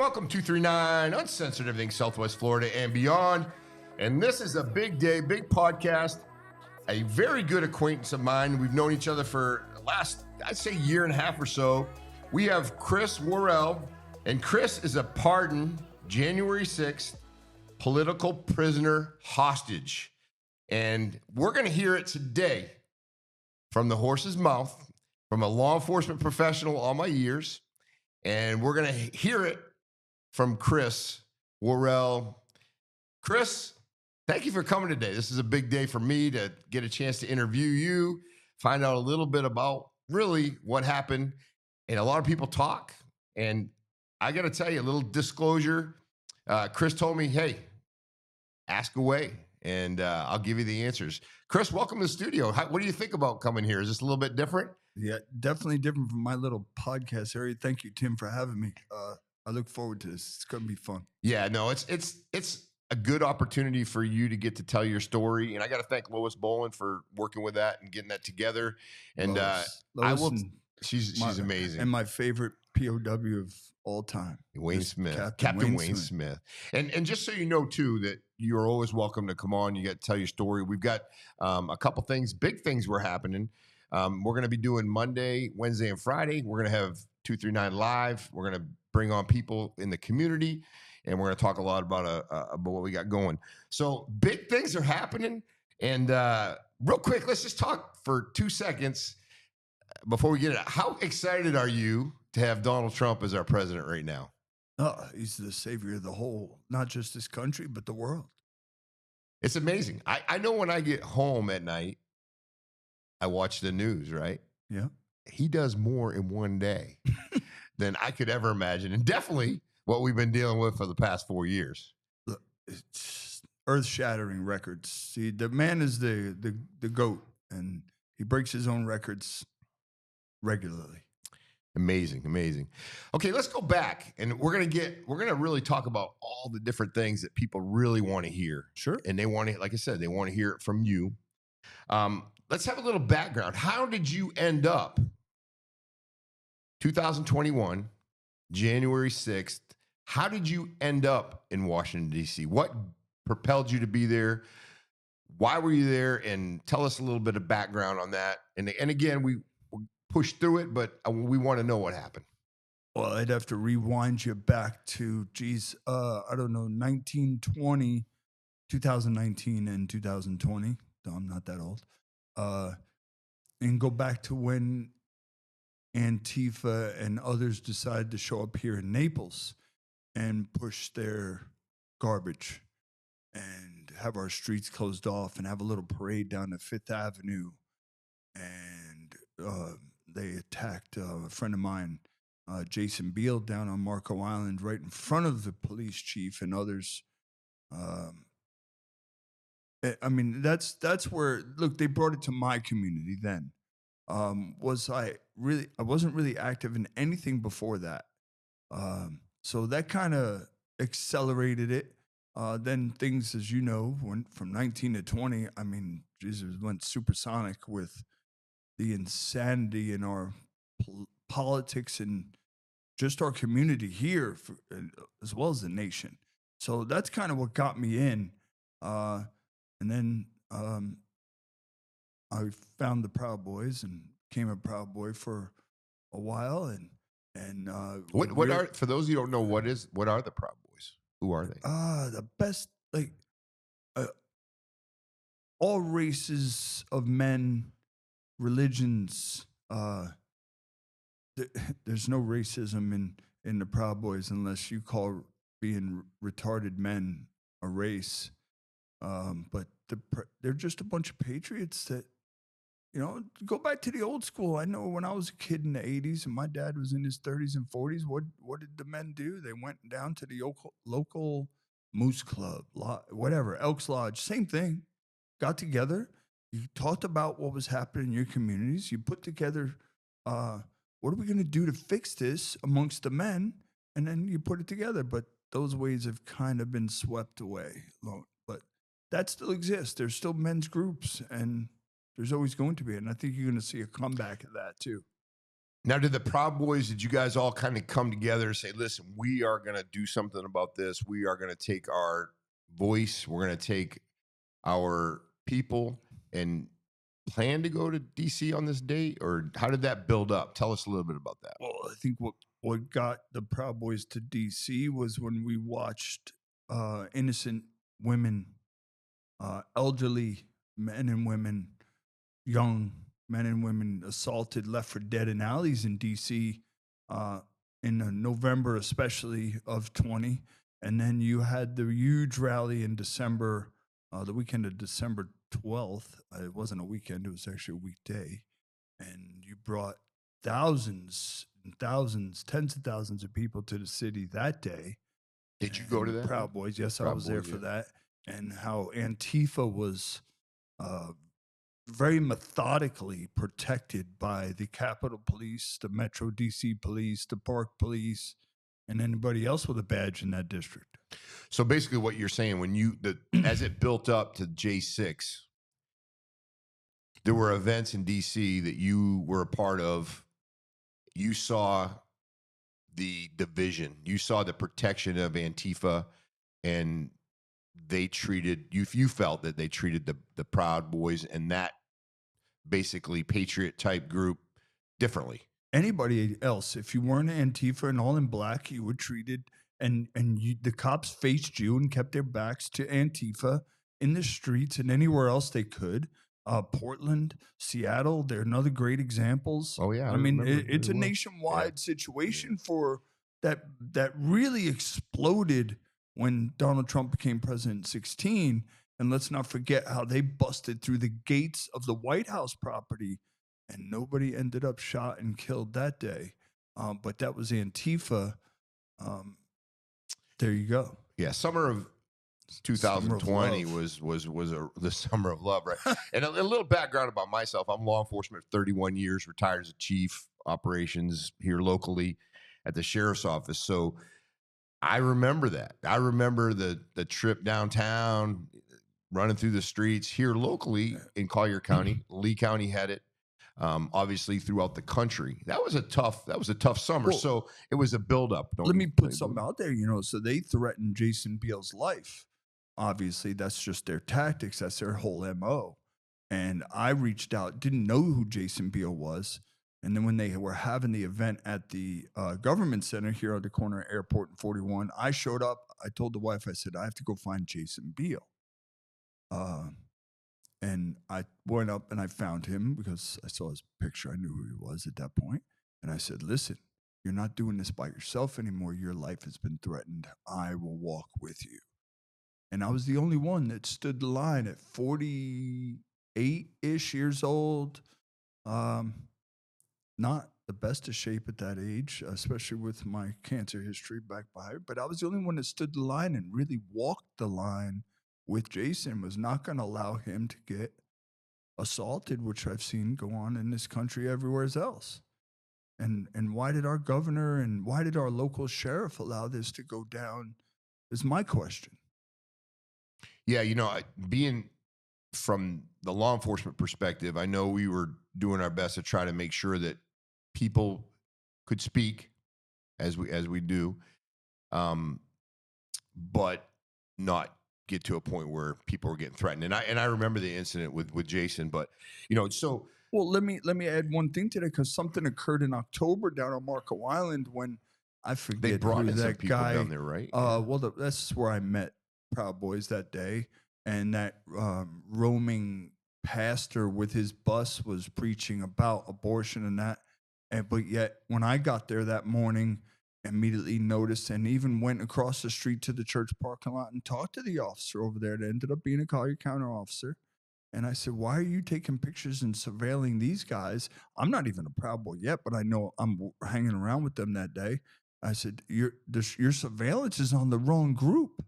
welcome 239 Uncensored, everything Southwest Florida and beyond. And this is a big day, big podcast. A very good acquaintance of mine. We've known each other for the last, I'd say, year and a half or so. We have Chris Worrell, and Chris is a pardoned January 6th political prisoner hostage. And we're going to hear it today from the horse's mouth, from a law enforcement professional all my years. And we're going to hear it from Chris Worrell. Chris, thank you for coming today. This is a big day for me to get a chance to interview you, find out a little bit about really what happened. And a lot of people talk. And I got to tell you, a little disclosure. Chris told me, hey, ask away, and I'll give you the answers. Chris, welcome to the studio. What do you think about coming here? Is this a little bit different? Yeah, definitely different from my little podcast area. Thank you, Tim, for having me. I look forward to this. It's going to be fun. Yeah, no, it's a good opportunity for you to get to tell your story. And I got to thank Lois Bolin for working with that and getting that together. And Lois she's amazing. And my favorite POW of all time, Wayne Smith, Captain Wayne Smith. And just so you know, too, that you're always welcome to come on. You got to tell your story. We've got a couple things, big things were happening. We're going to be doing Monday, Wednesday, and Friday. We're going to have 239 Live. We're going to bring on people in the community, and we're going to talk a lot about what we got going. So big things are happening. And real quick, let's just talk for 2 seconds before we get it. How excited are you to have Donald Trump as our president right now? He's the savior of the whole, not just this country, but the world. It's amazing. I know when I get home at night, I watch the news, right? Yeah. He does more in one day than I could ever imagine. And definitely what we've been dealing with for the past 4 years. Look, it's earth-shattering records. See, the man is the GOAT, and he breaks his own records regularly. Amazing. Okay, let's go back, and we're gonna really talk about all the different things that people really want to hear. Sure. And they want to, like I said, they want to hear it from you. Let's have a little background. How did you end up 2021, January 6th? How did you end up in Washington, D.C.? What propelled you to be there? Why were you there? And tell us a little bit of background on that. And again, we pushed through it, but we want to know what happened. Well, I'd have to rewind you back to, I don't know, 2019 and 2020. No, I'm not that old. And go back to when Antifa and others decided to show up here in Naples and push their garbage and have our streets closed off and have a little parade down to Fifth Avenue. And they attacked a friend of mine, Jason Beal, down on Marco Island, right in front of the police chief and others. I mean, that's where, look, they brought it to my community then. I wasn't really active in anything before that. So that kind of accelerated it. Then things, as you know, went from 19 to 20. I mean, Jesus, went supersonic with the insanity in our politics and just our community here, as well as the nation. So that's kind of what got me in. And then I found the Proud Boys and became a Proud Boy for a while. And what are, for those of you who don't know, what are the Proud Boys? Who are they? The best, all races of men, religions. There's no racism in the Proud Boys unless you call being retarded men a race. But they're just a bunch of patriots that, go back to the old school. I know when I was a kid in the 80s and my dad was in his 30s and 40s, what did the men do? They went down to the local Moose Club, whatever, Elks Lodge, same thing. Got together. You talked about what was happening in your communities. You put together, what are we going to do to fix this amongst the men? And then you put it together. But those ways have kind of been swept away. But that still exists. There's still men's groups, and there's always going to be. And I think you're going to see a comeback of that, too. Now, did the Proud Boys, did you guys all kind of come together and say, listen, we are going to do something about this. We are going to take our voice. We're going to take our people and plan to go to D.C. on this date? Or how did that build up? Tell us a little bit about that. Well, I think what got the Proud Boys to D.C. was when we watched innocent women, elderly men and women, young men and women assaulted, left for dead in alleys in D.C. In November, especially of 20. And then you had the huge rally in December, the weekend of December 12th. It wasn't a weekend, it was actually a weekday. And you brought thousands and thousands, tens of thousands of people to the city that day. Did you go to that? Proud Boys, yes, I Proud was there Boys, for yeah. that. And how Antifa was very methodically protected by the Capitol Police, the Metro DC Police, the Park Police, and anybody else with a badge in that district. So basically what you're saying, as it built up to J6, there were events in D.C. that you were a part of. You saw the division. You saw the protection of Antifa, and they treated you felt that they treated the Proud Boys and that basically patriot type group differently. Anybody else, if you weren't Antifa and all in black, you were treated, and the cops faced you and kept their backs to Antifa in the streets and anywhere else they could. Portland, Seattle, they're another great examples. Oh yeah, I mean, remember it's a very well. nationwide situation for that really exploded when Donald Trump became president in 2016. And let's not forget how they busted through the gates of the White House property, and nobody ended up shot and killed that day. But that was Antifa. There you go. Yeah, summer of 2020 was the summer of love, right? And a little background about myself: I'm law enforcement, 31 years, retired as a chief operations here locally at the sheriff's office. So I remember that. I remember the trip downtown, running through the streets here locally in Collier County. Lee County had it. Obviously throughout the country. That was a tough summer. Well, so it was a buildup. Let me put something out there, so they threatened Jason Beal's life. Obviously, that's just their tactics. That's their whole MO. And I reached out, didn't know who Jason Beal was. And then when they were having the event at the government center here on the corner of Airport and 41, I showed up. I told the wife, I said, I have to go find Jason Beal. And I went up and I found him because I saw his picture. I knew who he was at that point. And I said, listen, you're not doing this by yourself anymore. Your life has been threatened. I will walk with you. And I was the only one that stood the line at 48-ish years old. Not the best of shape at that age, especially with my cancer history back behind. But I was the only one that stood the line and really walked the line with Jason, was not going to allow him to get assaulted, which I've seen go on in this country everywhere else. And why did our governor and why did our local sheriff allow this to go down is my question. Yeah, being from the law enforcement perspective, I know we were doing our best to try to make sure that people could speak as we do, but not get to a point where people were getting threatened. And I remember the incident with Jason, but so. Well, let me add one thing to that, because something occurred in October down on Marco Island when I forget they brought who in that some people guy down there, right? Well, that's where I met Proud Boys that day, and that roaming pastor with his bus was preaching about abortion and that. But yet, when I got there that morning, immediately noticed and even went across the street to the church parking lot and talked to the officer over there that ended up being a Collier County officer. And I said, why are you taking pictures and surveilling these guys? I'm not even a Proud Boy yet, but I know I'm hanging around with them that day. I said, your surveillance is on the wrong group.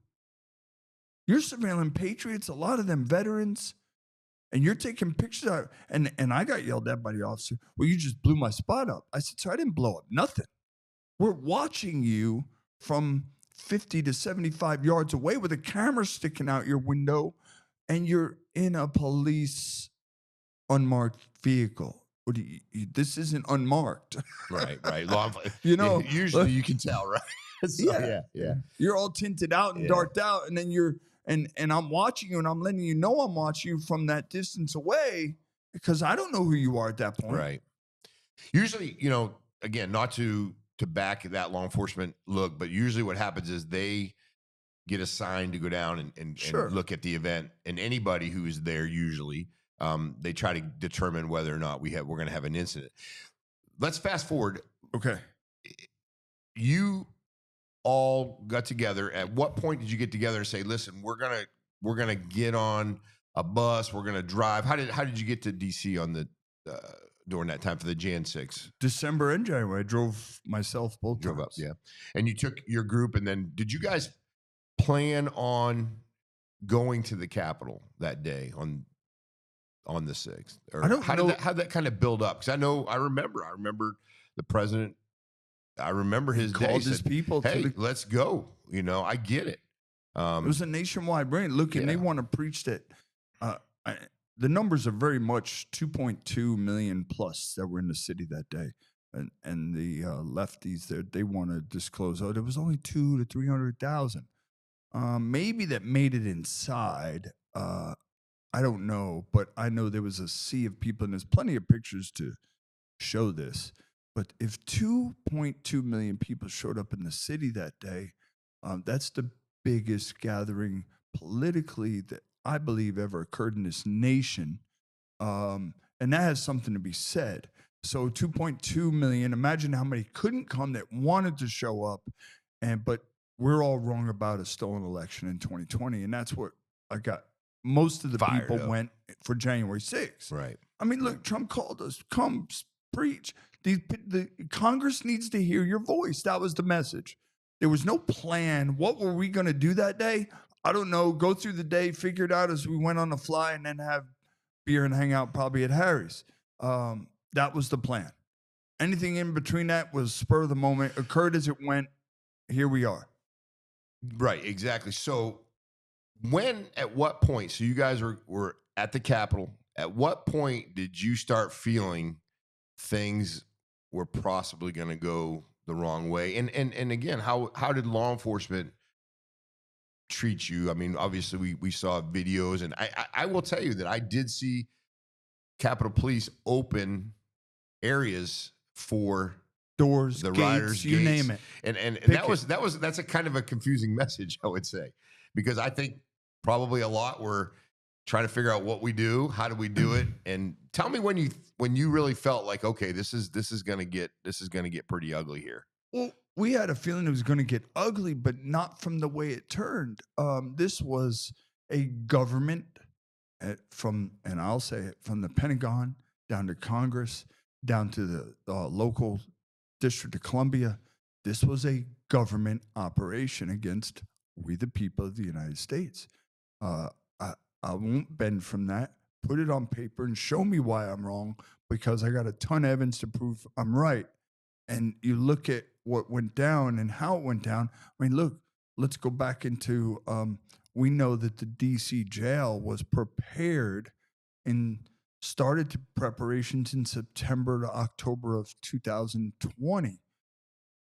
You're surveilling patriots, a lot of them veterans, and you're taking pictures of, and I got yelled at by the officer. Well, you just blew my spot up. I said, so I didn't blow up nothing. We're watching you from 50 to 75 yards away with a camera sticking out your window, and you're in a police unmarked vehicle. what do this isn't unmarked. Right. Usually you can tell, right? So, yeah. You're all tinted out and darked out, and then and I'm watching you, and I'm letting you know I'm watching you from that distance away because I don't know who you are at that point. Right. Usually, again, not to back that law enforcement look, but usually what happens is they get assigned to go down and look at the event, and anybody who is there usually, they try to determine whether or not we're going to have an incident. Let's fast forward. Okay. You all got together. At what point did you get together and say, "Listen, we're gonna get on a bus. We're gonna drive"? How did you get to D.C. on the during that time for the Jan 6? December and January. I drove myself both drove times. Up, yeah. And you took your group, and then did you guys plan on going to the Capitol that day on the 6th? Or I don't know. How did that kind of build up? Because I remember the president. I remember his day. Called his people. Hey, let's go. I get it. It was a nationwide brand. Look, and they want to preach that. The numbers are very much 2.2 million plus that were in the city that day, and the lefties they want to disclose. There was only 200,000 to 300,000. Maybe that made it inside. I don't know, but I know there was a sea of people, and there's plenty of pictures to show this. But if 2.2 million people showed up in the city that day, that's the biggest gathering politically that I believe ever occurred in this nation. And that has something to be said. So 2.2 million, imagine how many couldn't come that wanted to show up. But we're all wrong about a stolen election in 2020. And that's what I got. Most of the people went for January 6th. Right. I mean, look, Trump called us, come preach. The Congress needs to hear your voice. That was the message. There was no plan. What were we going to do that day? I don't know. Go through the day, figure it out as we went on the fly, and then have beer and hang out probably at Harry's. That was the plan. Anything in between that was spur of the moment, occurred as it went. Here we are. Right, exactly. So at what point, so you guys were at the Capitol, at what point did you start feeling things were possibly going to go the wrong way? And again, how did law enforcement treat you? I mean, obviously we saw videos, and I will tell you that I did see Capitol Police open areas for doors, the gates, riders, you gates. name it. And that's a kind of a confusing message, I would say, because I think probably a lot were trying to figure out what we do, how do we do it, and tell me when you really felt like, okay, this is gonna get pretty ugly here. Well, we had a feeling it was going to get ugly, but not from the way it turned. This was a government and I'll say it, from the Pentagon down to Congress, down to the local District of Columbia. This was a government operation against we the people of the United States. I won't bend from that. Put it on paper and show me why I'm wrong, because I got a ton of evidence to prove I'm right. And you look at what went down and how it went down. I mean, look, let's go back into, we know that the D.C. jail was prepared and started preparations in September to October of 2020.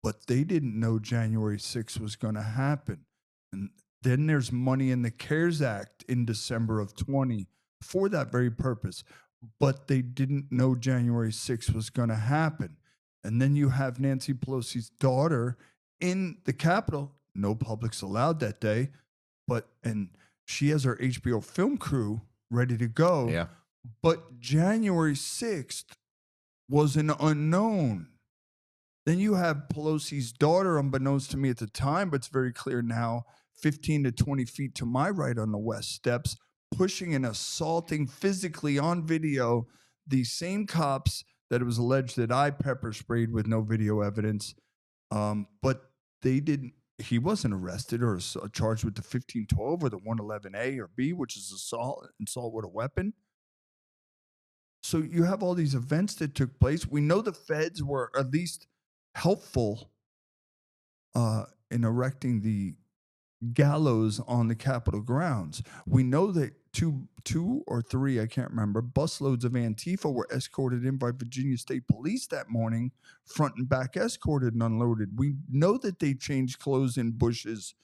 But they didn't know January 6th was going to happen. And then there's money in the CARES Act in December of 20 for that very purpose. But they didn't know January 6th was going to happen. And then you have Nancy Pelosi's daughter in the Capitol. No public's allowed that day. And she has her HBO film crew ready to go. Yeah. But January 6th was an unknown. Then you have Pelosi's daughter, unbeknownst to me at the time, but it's very clear now, 15 to 20 feet to my right on the West Steps, pushing and assaulting physically on video the same cops that it was alleged that I pepper sprayed with no video evidence. But they didn't, he wasn't arrested or charged with the 1512 or the 111A or B, which is assault with a weapon. So you have all these events that took place. We know the feds were at least helpful in erecting the gallows on the Capitol grounds. We know that two or three, I can't remember, busloads of Antifa were escorted in by Virginia State Police that morning, front and back escorted and unloaded. We know that they changed clothes in bushes,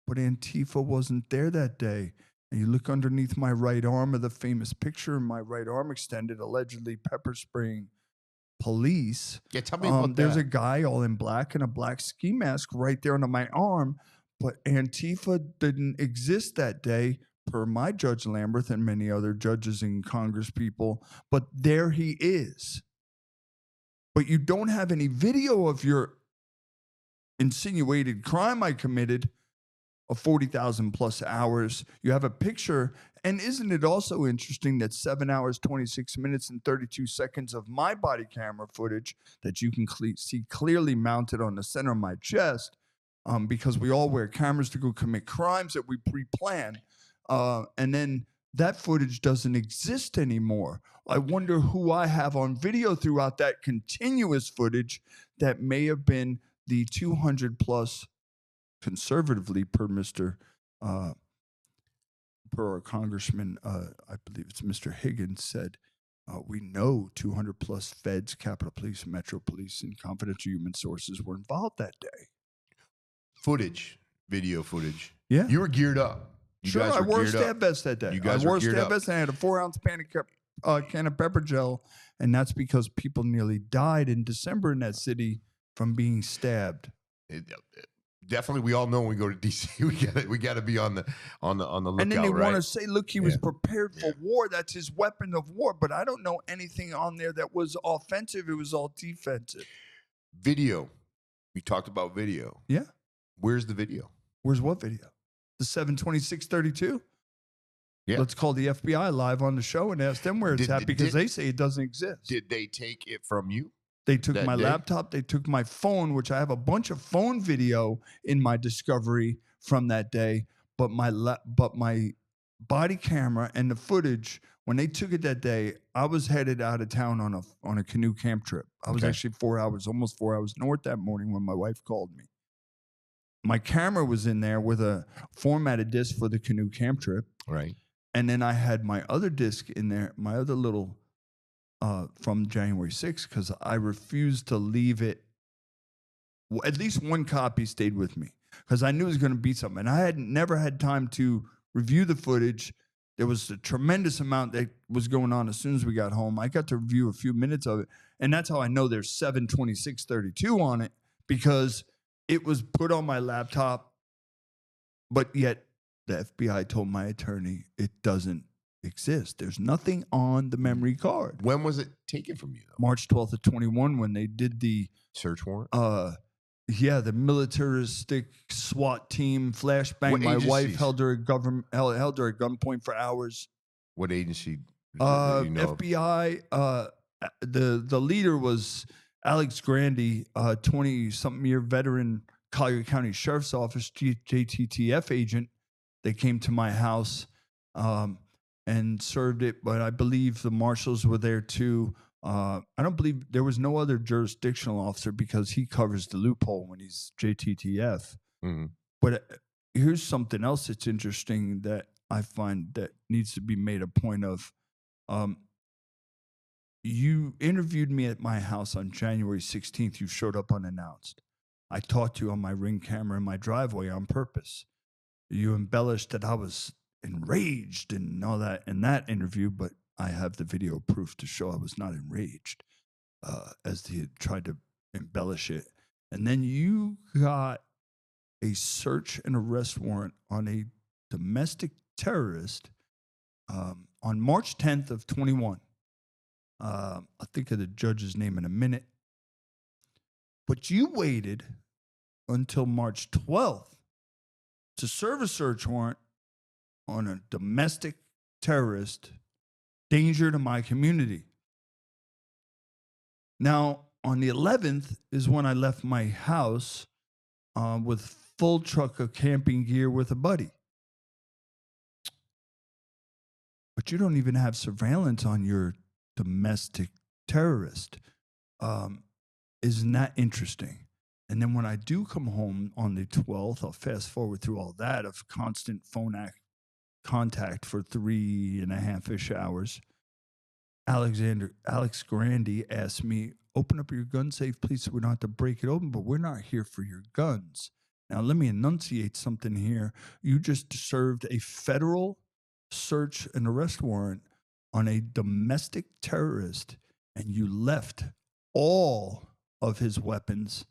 but Antifa wasn't there that day. And you look underneath my right arm of the famous picture of my right arm extended, allegedly pepper spraying police. Yeah, tell me about There's that. a guy all in black and a black ski mask right there under my arm, but Antifa didn't exist that day, per my Judge Lamberth and many other judges and Congress people. But there he is. But you don't have any video of your insinuated crime I committed of 40,000 plus hours. You have a picture. And isn't it also interesting that 7 hours, 26 minutes, and 32 seconds of my body camera footage that you can see clearly mounted on the center of my chest, because we all wear cameras to go commit crimes that we pre-plan. And then that footage doesn't exist anymore. I wonder who I have on video throughout that continuous footage that may have been the 200 plus conservatively per our congressman, I believe it's Mr. Higgins, said, we know 200 plus feds, Capitol Police, Metro Police, and confidential human sources were involved that day. Video footage. Yeah. You were geared up. You sure, guys I were wore a geared up. stab vest that day. You guys I wore were a geared stab up. vest and I had a 4-ounce can of pepper gel, and that's because people nearly died in December in that city from being stabbed. Definitely, we all know when we go to D.C. we got to be on the lookout. And then they right? want to say, "Look, he was prepared for war. That's his weapon of war." But I don't know anything on there that was offensive. It was all defensive. Video. We talked about video. Yeah. Where's the video? Where's what video? The 72632. Yeah. Let's call the FBI live on the show and ask them where it's at, because they say it doesn't exist. Did they take it from you? They took my day? laptop. They took my phone, which I have a bunch of phone video in my discovery from that day. But my body camera and the footage, when they took it that day, I was headed out of town on a canoe camp trip. I was actually almost 4 hours north that morning when my wife called me. My camera was in there with a formatted disc for the canoe camp trip. Right. And then I had my other disc in there, my other little from January 6th, because I refused to leave it. Well, at least one copy stayed with me because I knew it was going to be something. And I had never had time to review the footage. There was a tremendous amount that was going on as soon as we got home. I got to review a few minutes of it. And that's how I know there's 72632 on it, because it was put on my laptop, but yet the FBI told my attorney it doesn't exist. There's nothing on the memory card. When was it taken from you, though? March 12th of 21, when they did the search warrant. The militaristic SWAT team flashbang. What My agencies? wife held her at gunpoint for hours. What agency? FBI. The leader was Alex Grandy, 20-something year veteran, Collier County Sheriff's Office, JTTF agent. They came to my house and served it, but I believe the marshals were there too. I don't believe there was no other jurisdictional officer, because he covers the loophole when he's JTTF. Mm-hmm. But here's something else that's interesting that I find that needs to be made a point of. You interviewed me at my house on January 16th. You showed up unannounced. I talked to you on my Ring camera in my driveway on purpose. You embellished that I was enraged and all that in that interview, but I have the video proof to show I was not enraged, as they had tried to embellish it. And then you got a search and arrest warrant on a domestic terrorist on March 10th of 21. I'll think of the judge's name in a minute. But you waited until March 12th to serve a search warrant on a domestic terrorist, danger to my community. Now, on the 11th is when I left my house with full truck of camping gear with a buddy. But you don't even have surveillance on your domestic terrorist. Isn't that interesting? And then when I do come home on the 12th, I'll fast forward through all that of constant phone contact for 3.5-ish hours. Alex Grandy asked me, open up your gun safe, please, so we don't have to break it open, but we're not here for your guns. Now, let me enunciate something here. You just served a federal search and arrest warrant on a domestic terrorist, and you left all of his weapons,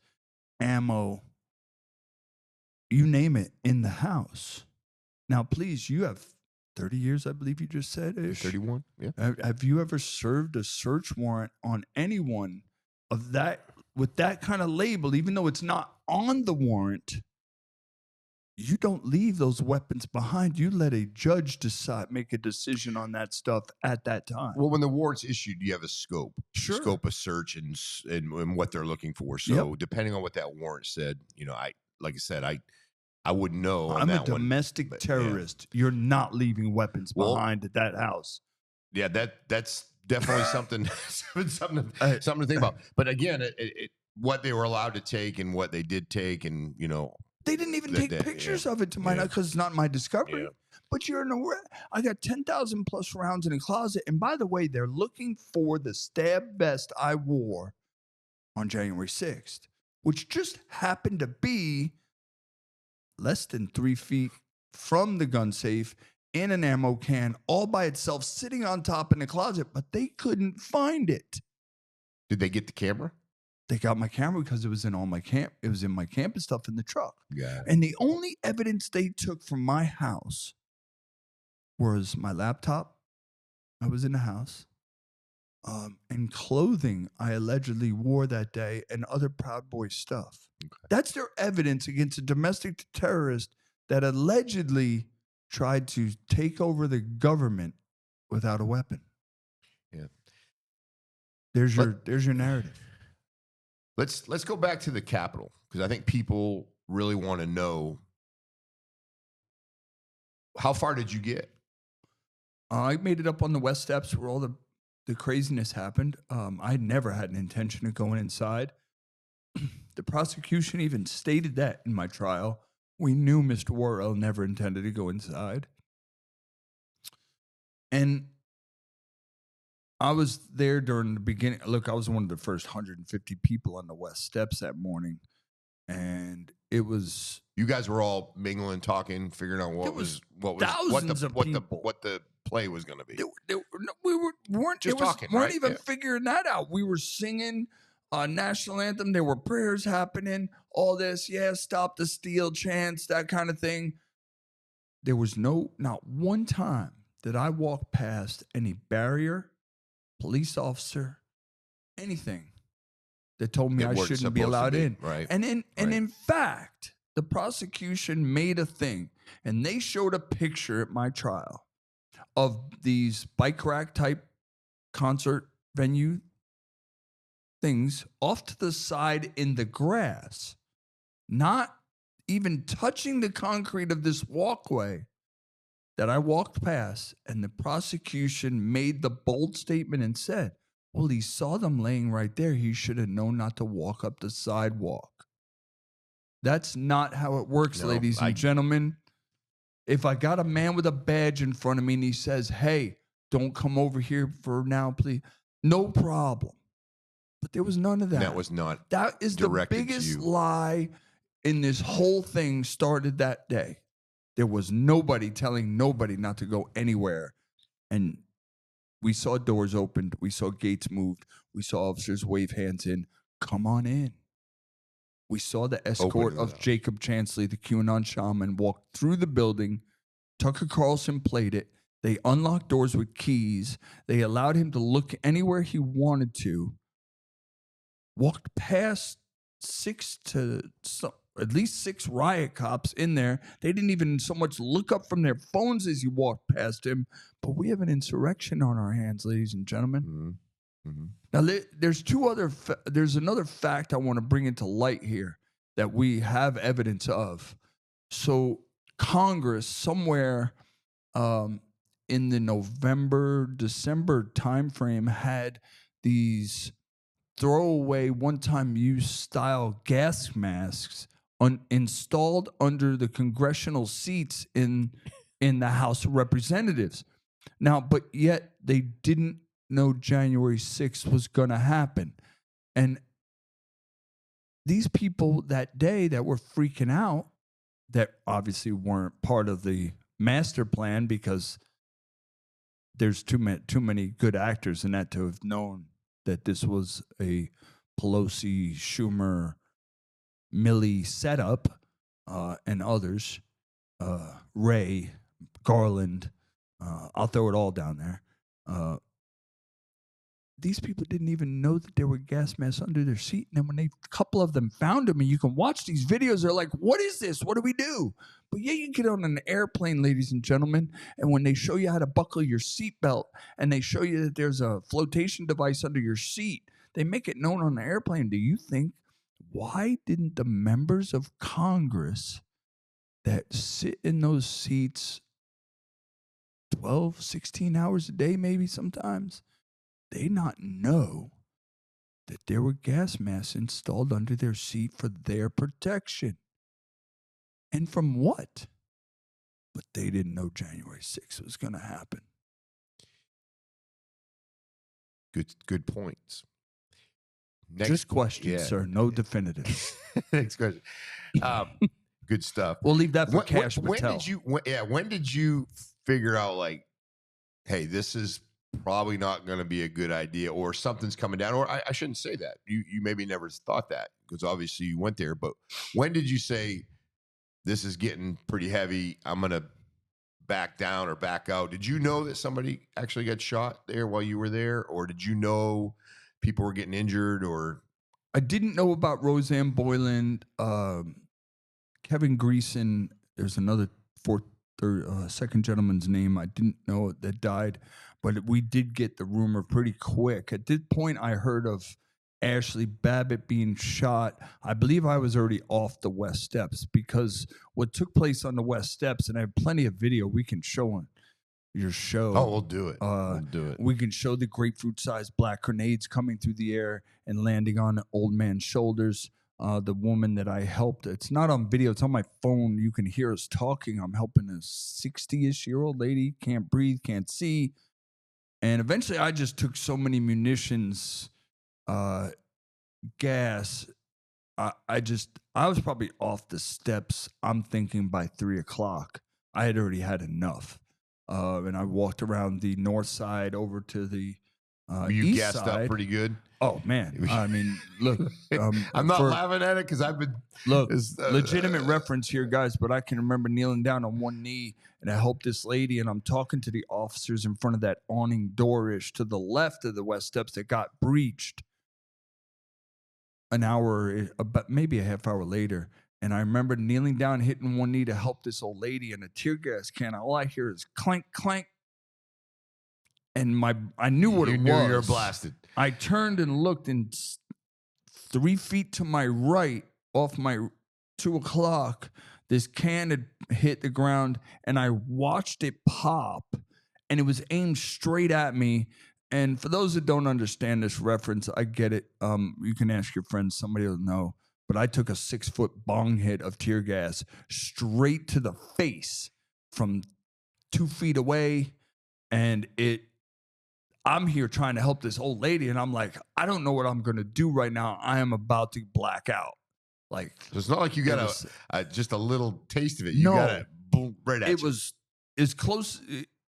ammo, you name it, in the house. Now, please, you have 30 years, I believe you just said, ish. 31, yeah. Have you ever served a search warrant on anyone of that, with that kind of label, even though it's not on the warrant? You don't leave those weapons behind. You let a judge make a decision on that stuff at that time. Well, when the warrant's issued, you have a scope. Sure. Scope of search and what they're looking for. So depending on what that warrant said, like I said, I wouldn't know. I'm a domestic terrorist. Yeah. You're not leaving weapons behind at that house. Yeah, that's definitely something to think about. But again, what they were allowed to take and what they did take, and they didn't even take pictures of it to my knowledge, because it's not my discovery. Yeah. But you're in I got 10,000 plus rounds in a closet. And by the way, they're looking for the stab vest I wore on January 6th, which just happened to be less than 3 feet from the gun safe in an ammo can, all by itself, sitting on top in the closet, but they couldn't find it. Did they get the camera? They got my camera because it was in all my it was in my campus stuff in the truck. Yeah. And the only evidence they took from my house was my laptop. I was in the house. And clothing I allegedly wore that day, and other Proud Boy stuff. Okay. That's their evidence against a domestic terrorist that allegedly tried to take over the government without a weapon. Yeah. There's your narrative. Let's go back to the Capitol, because I think people really want to know, how far did you get? I made it up on the West Steps where all the craziness happened. I never had an intention of going inside. The prosecution even stated that in my trial. We knew Mr. Worrell never intended to go inside. And I was there during the beginning. Look, I was one of the first 150 people on the West Steps that morning. And it was... You guys were all mingling, talking, figuring out what the play was going to be. We weren't just talking. Weren't even figuring that out. We were singing national anthem. There were prayers happening. All this, stop the steal chants, that kind of thing. There was not one time that I walked past any barrier, police officer, anything that told me I shouldn't be allowed in. Right. And in fact, the prosecution made a thing, and they showed a picture at my trial of these bike rack type concert venue things off to the side in the grass, not even touching the concrete of this walkway that I walked past. And the prosecution made the bold statement and said, well, he saw them laying right there. He should have known not to walk up the sidewalk. That's not how it works, ladies and gentlemen. If I got a man with a badge in front of me and he says, hey, don't come over here for now, please, no problem. But there was none of that. That was not. That is the biggest lie in this whole thing. Started that day. There was nobody telling nobody not to go anywhere. And we saw doors opened. We saw gates moved. We saw officers wave hands in. Come on in. We saw the escort of Jacob Chansley, the QAnon shaman, walk through the building. Tucker Carlson played it. They unlocked doors with keys. They allowed him to look anywhere he wanted to. Walked past at least six riot cops in there. They didn't even so much look up from their phones as you walked past him. But we have an insurrection on our hands, ladies and gentlemen. Mm-hmm. Mm-hmm. Now, there's another fact I want to bring into light here that we have evidence of. So Congress, somewhere in the November, December timeframe, had these throwaway, one-time use style gas masks installed under the congressional seats in in the House of Representatives. Now, but yet they didn't know January 6th was going to happen. And these people that day that were freaking out, that obviously weren't part of the master plan, because there's too many good actors in that to have known that this was a Pelosi, Schumer, Milley setup, and others, Ray, Garland, I'll throw it all down there. These people didn't even know that there were gas masks under their seat. And then when a couple of them found them, and you can watch these videos, they're like, what is this? What do we do? But yeah, you get on an airplane, ladies and gentlemen, and when they show you how to buckle your seatbelt and they show you that there's a flotation device under your seat, they make it known on the airplane. Do you think, why didn't the members of Congress that sit in those seats 12, 16 hours a day, maybe sometimes, they not know that there were gas masks installed under their seat for their protection? And from what? But they didn't know January 6th was going to happen. Good points. Just questions, sir. No definitive. Next question. Good stuff. We'll leave that for Cash Patel. When did you figure out, like, hey, this is probably not going to be a good idea, or something's coming down? Or I shouldn't say that. You maybe never thought that, because obviously you went there. But when did you say, this is getting pretty heavy, I'm going to back down or back out? Did you know that somebody actually got shot there while you were there? Or did you know people were getting injured? Or I didn't know about Roseanne Boyland, Kevin Greason. There's another second gentleman's name I didn't know that died, but we did get the rumor pretty quick. At this point, I heard of Ashley Babbitt being shot. I believe I was already off the West Steps, because what took place on the West Steps, and I have plenty of video we can show on your show. Oh, we'll do it. We'll do it. We can show the grapefruit-sized black grenades coming through the air and landing on the old man's shoulders. The woman that I helped, it's not on video, it's on my phone. You can hear us talking. I'm helping a 60-ish-year-old lady, can't breathe, can't see. And eventually I just took so many munitions, gas. I was probably off the steps. I'm thinking by 3:00, I had already had enough. And I walked around the north side over to the you east gassed side. up pretty good. Oh man, I mean, look, I'm not laughing at it, because I've been legitimate reference here, guys. But I can remember kneeling down on one knee, and I helped this lady, and I'm talking to the officers in front of that awning door-ish to the left of the West Steps that got breached an hour, about maybe a half hour later. And I remember kneeling down, hitting one knee to help this old lady, and a tear gas can. All I hear is clank, clank. And I knew what it was. You were blasted. I turned and looked, and 3 feet to my right, off my 2:00, this can had hit the ground, and I watched it pop, and it was aimed straight at me. And for those that don't understand this reference, I get it. You can ask your friends; somebody will know. But I took a 6-foot bong hit of tear gas straight to the face from 2 feet away, and I'm here trying to help this old lady, and I'm like, I don't know what I'm going to do right now. I am about to black out. Like, so it's not like you got just a little taste of it. You got it boom right at you. It's close.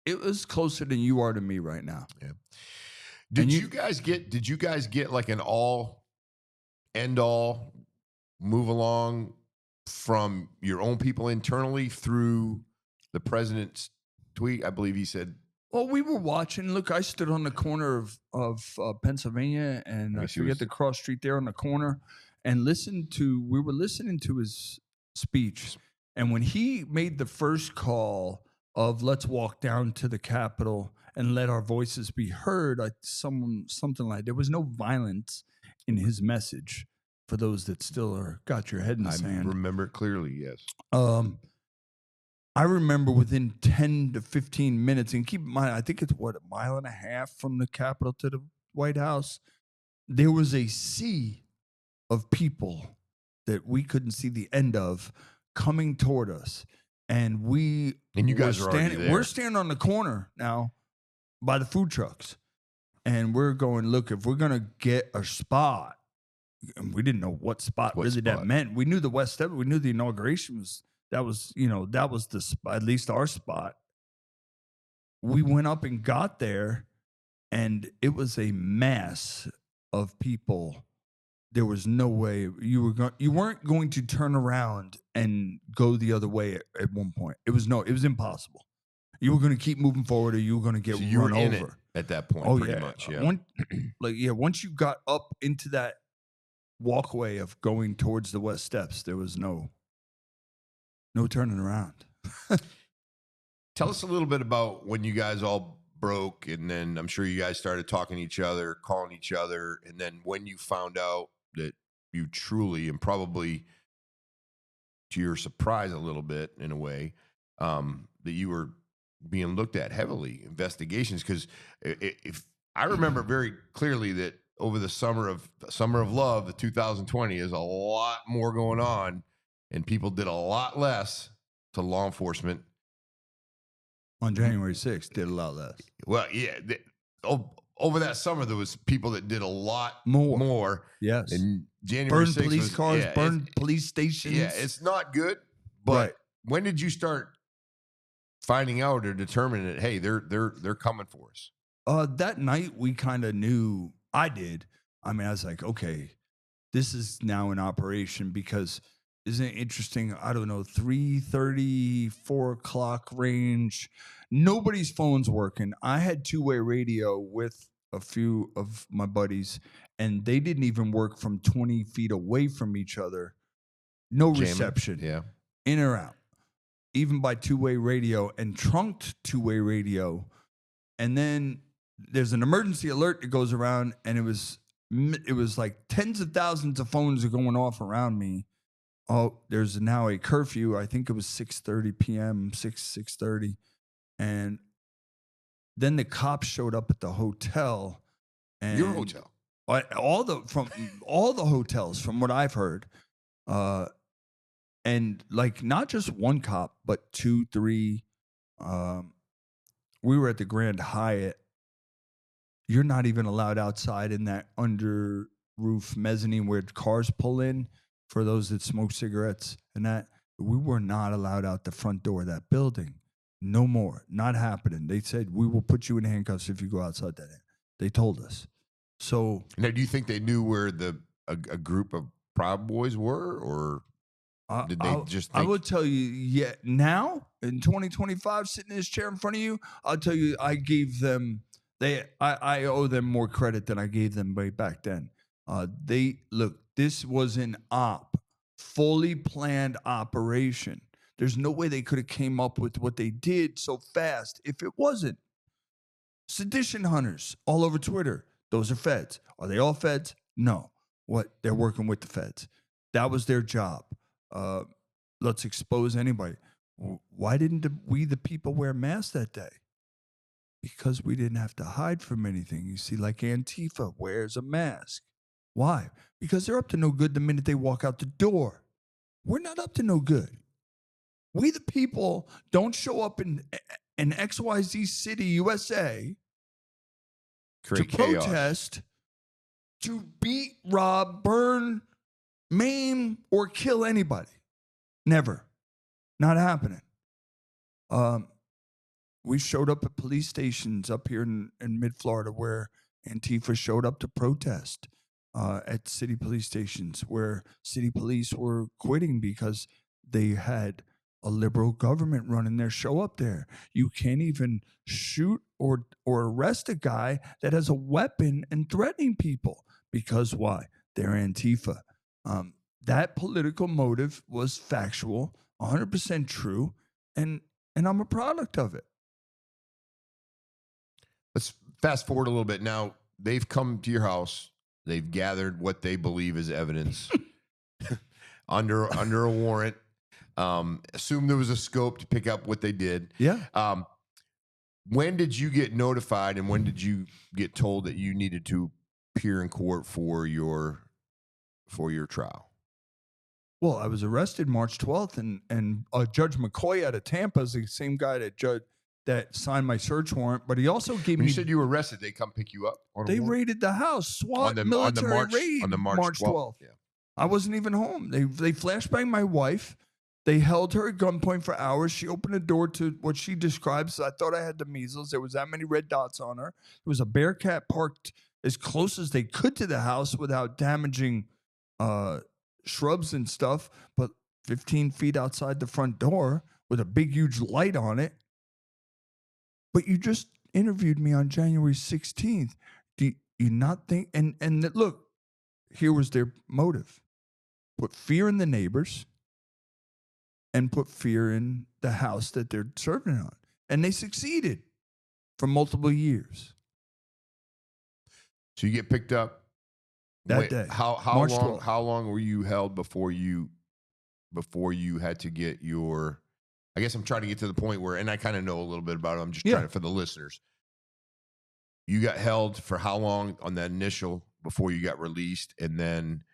It was closer than you are to me right now. Yeah. Did you guys get like an end all move along from your own people internally through the president's tweet? I believe he said. Well, we were watching. Look, I stood on the corner of Pennsylvania, and I forget the cross street there on the corner, and we were listening to his speech. And when he made the first call of let's walk down to the Capitol and let our voices be heard, something like, there was no violence in his message. For those that still got your head in the sand. I remember it clearly, yes. I remember within 10 to 15 minutes, and keep in mind, I think it's a mile and a half from the Capitol to the White House. There was a sea of people that we couldn't see the end of coming toward us. And we And you guys are already there. We're standing on the corner now by the food trucks. And we're going, look, if we're going to get a spot, and we didn't know what spot that meant. We knew the West Step. We knew the inauguration that was the spot, at least our spot. We went up and got there, and it was a mass of people. There was no way you weren't going to turn around and go the other way at one point. It was impossible. You were going to keep moving forward, or you were going to get run over at that point. Pretty much, yeah. Once you got up into that walkway of going towards the West Steps, there was no turning around. Tell us a little bit about when you guys all broke, and then I'm sure you guys started talking to each other, calling each other, and then when you found out that you truly, and probably to your surprise a little bit in a way, that you were being looked at heavily, investigations, because if I remember very clearly that over the summer of love, the 2020, is a lot more going on, and people did a lot less to law enforcement. On January 6th, did a lot less. Well, yeah. Over that summer, there was people that did a lot more. Yes. And January 6th police cars, burned police stations. Yeah, it's not good. But when did you start finding out or determining that, hey, they're coming for us? That night, we kind of knew. I did. I mean, I was like, okay, this is now in operation, because isn't it interesting? I don't know, 3:30, 4 o'clock range. Nobody's phone's working. I had two-way radio with a few of my buddies, and they didn't even work from 20 feet away from each other. No reception. Yeah. In or out. Even by two-way radio and trunked two-way radio. And then there's an emergency alert that goes around, and it was like tens of thousands of phones are going off around me. Oh, there's now a curfew. I think it was 6:30 p.m., 6:30. And then the cops showed up at the hotel. And your hotel? All the hotels, from what I've heard. And like not just one cop, but 2, 3. We were at the Grand Hyatt. You're not even allowed outside in that under roof mezzanine where cars pull in. For those that smoke cigarettes and that, we were not allowed out the front door of that building. No more. Not happening. They said, we will put you in handcuffs if you go outside that. They told us. So now, do you think they knew where a group of Proud Boys were, or did they just think? I will tell you, now in 2025, sitting in this chair in front of you, I'll tell you, I gave them, I owe them more credit than I gave them way back then. This was an fully planned operation. There's no way they could have came up with what they did so fast if it wasn't. Sedition hunters all over Twitter. Those are feds. Are they all feds? No. What? They're working with the feds. That was their job. Let's expose anybody. Why didn't we, the people, wear masks that day? Because we didn't have to hide from anything. You see, like Antifa wears a mask. Why? Because they're up to no good the minute they walk out the door. We're not up to no good. We, the people, don't show up in XYZ city, USA, create to chaos. Protest, to beat, rob, burn, maim, or kill anybody. Never. Not happening. We showed up at police stations up here in mid-Florida where Antifa showed up to protest. At city police stations where city police were quitting because they had a liberal government running their show up there. You can't even shoot or arrest a guy that has a weapon and threatening people. Because why? They're Antifa. That political motive was factual, 100% true, and I'm a product of it. Let's fast forward a little bit. Now, they've come to your house. They've gathered what they believe is evidence under a warrant. Assume there was a scope to pick up what they did. Yeah. When did you get notified, and when did you get told that you needed to appear in court for your trial? Well, I was arrested March 12th, and Judge McCoy out of Tampa is the same guy that signed my search warrant, but he also gave When me. you said you were arrested, they come pick you up on a They warrant? raided the house, SWAT on military the March raid on the March 12th. Yeah. I wasn't even home. They flashbanged my wife. They held her at gunpoint for hours. She opened the door to what she describes. I thought I had the measles. There was that many red dots on her. There was a Bearcat parked as close as they could to the house without damaging shrubs and stuff, but 15 feet outside the front door with a big, huge light on it. But you just interviewed me on January 16th. Do you not think? And look, here was their motive: put fear in the neighbors and put fear in the house that they're serving on. And they succeeded for multiple years. So you get picked up that day. How long were you held before you had to get your? I guess I'm trying to get to the point where, and I kind of know a little bit about it. I'm just trying to, for the listeners. You got held for how long on that initial before you got released, and then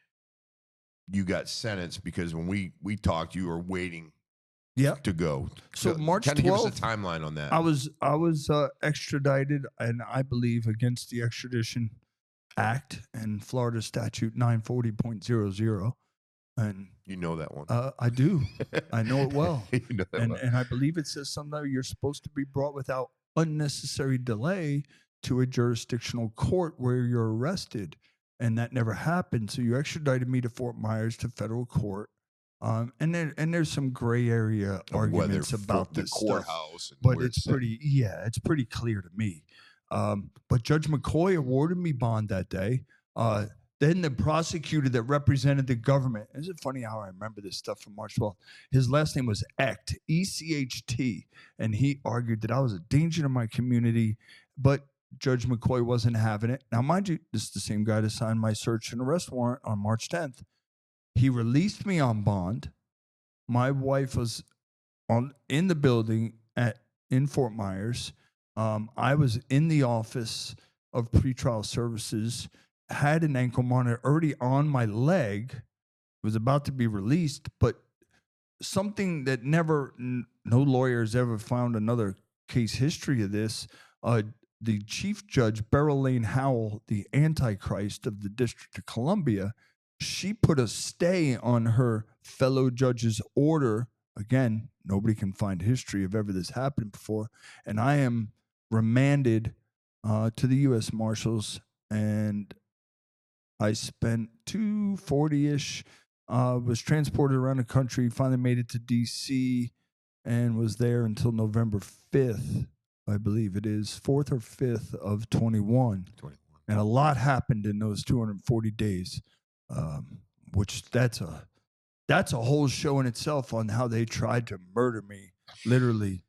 you got sentenced because when we talked, you were waiting to go. So March 12th, kind of give us a timeline on that. I was extradited, and I believe against the Extradition Act and Florida Statute 940.00. And you know that one. I do. I know it well. You know that well. And I believe it says something you're supposed to be brought without unnecessary delay to a jurisdictional court where you're arrested. And that never happened. So you extradited me to Fort Myers to federal court. And there's some gray area arguments about this courthouse, stuff, but it's pretty clear to me. But Judge McCoy awarded me bond that day. Then the prosecutor that represented the government. Isn't it funny how I remember this stuff from March 12th? His last name was Echt, E-C-H-T, and he argued that I was a danger to my community, but Judge McCoy wasn't having it. Now, mind you, this is the same guy that signed my search and arrest warrant on March 10th. He released me on bond. My wife was in the building in Fort Myers. I was in the office of pretrial services, had an ankle monitor already on my leg, was about to be released, but something that no lawyer has ever found another case history of this. The Chief Judge, Beryl Lane Howell, the Antichrist of the District of Columbia, she put a stay on her fellow judge's order. Again, nobody can find history of ever this happened before. And I am remanded to the U.S. Marshals, and I spent $240-ish, was transported around the country, finally made it to D.C., and was there until November 5th. I believe it is 4th or 5th of 21. And a lot happened in those 240 days, which that's a whole show in itself on how they tried to murder me, literally,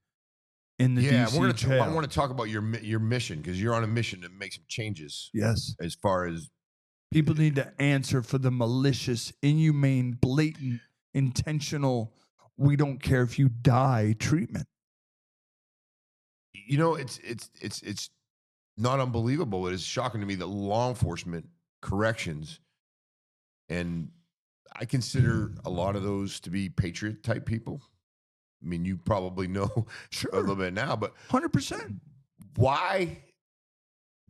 in the DC jail. I want to talk about your mission, because you're on a mission to make some changes. Yes. As far as people need to answer for the malicious, inhumane, blatant, intentional, we don't care if you die treatment. You know, it's not unbelievable. It is shocking to me that law enforcement, corrections, and I consider a lot of those to be patriot type people. I mean, you probably know a little bit now, but 100%. Why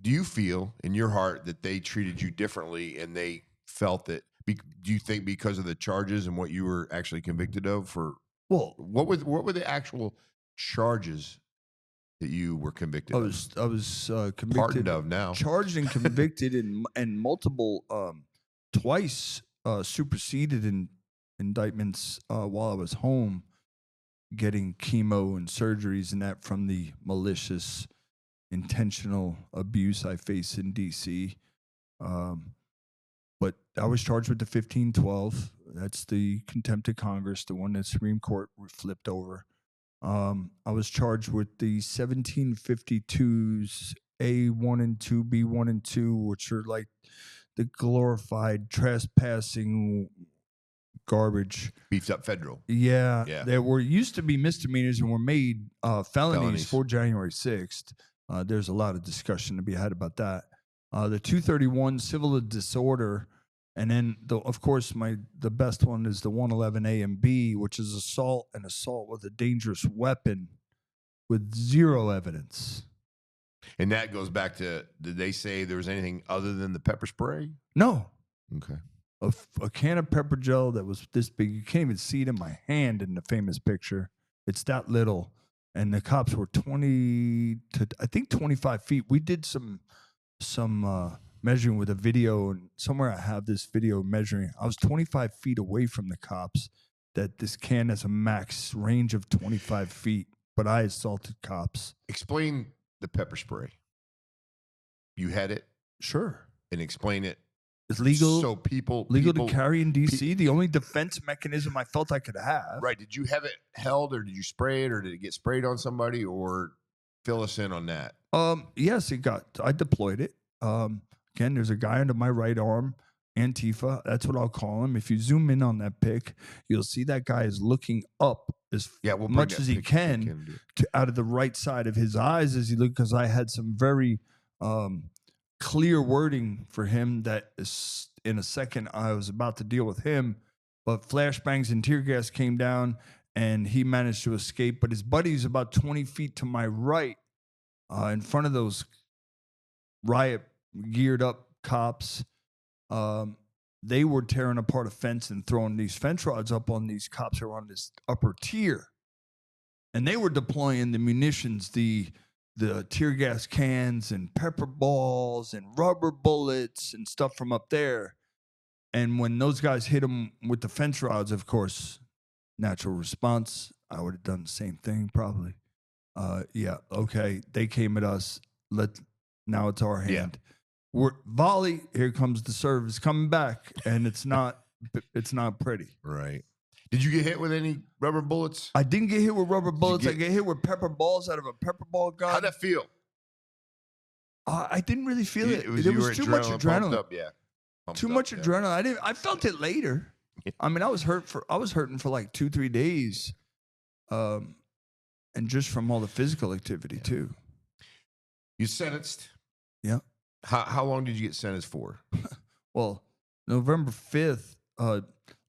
do you feel in your heart that they treated you differently, and they felt that? Do you think because of the charges and what you were actually convicted of? What were the actual charges that you were convicted of? I was convicted, pardoned of now, charged and convicted and multiple twice superseded in indictments while I was home getting chemo and surgeries and that from the malicious, intentional abuse I face in D.C. But I was charged with the 1512. That's the contempt of Congress, the one that Supreme Court flipped over. I was charged with the 1752s A1 and 2, B1 and 2, which are like the glorified trespassing garbage. Beefed up federal. Yeah. There used to be misdemeanors and were made felonies for January 6th. There's a lot of discussion to be had about that. The 231 civil disorder And then, of course, the best one is the 111A and B, which is assault with a dangerous weapon with zero evidence. And that goes back to, did they say there was anything other than the pepper spray? No. Okay. A can of pepper gel that was this big. You can't even see it in my hand in the famous picture. It's that little. And the cops were 20 to, I think, 25 feet. We did some measuring with a video, and somewhere I have this video measuring. I was 25 feet away from the cops. That this can has a max range of 25 feet, but I assaulted cops. Explain the pepper spray. You had it? Sure. And explain it. It's legal. So people to carry in D.C. The only defense mechanism I felt I could have. Right. Did you have it held, or did you spray it, or did it get sprayed on somebody, or fill us in on that? Yes, I deployed it. Again, there's a guy under my right arm, Antifa. That's what I'll call him. If you zoom in on that pic, you'll see that guy is looking up as much as he can out of the right side of his eyes as he looked, because I had some very clear wording for him that is, in a second I was about to deal with him, but flashbangs and tear gas came down and he managed to escape. But his buddy's about 20 feet to my right, in front of those riot geared up cops. They were tearing apart a fence and throwing these fence rods up on these cops who were on this upper tier, and they were deploying the munitions, the tear gas cans and pepper balls and rubber bullets and stuff from up there. And when those guys hit them with the fence rods, of course, natural response, I would have done the same thing probably. Yeah, okay, they came at us. Now it's our hand. Yeah. We're volley. Here comes the service coming back, and it's not pretty. Right. Did you get hit with any rubber bullets? I didn't get hit with rubber bullets. I get hit with pepper balls out of a pepper ball gun. How'd that feel? I didn't really feel it. It was too much adrenaline. Up, yeah. Too much adrenaline. I felt it later. I mean, I was hurting for like 2-3 days, and just from all the physical activity too. You sentenced. Yeah. How long did you get sentenced for? Well, November 5th.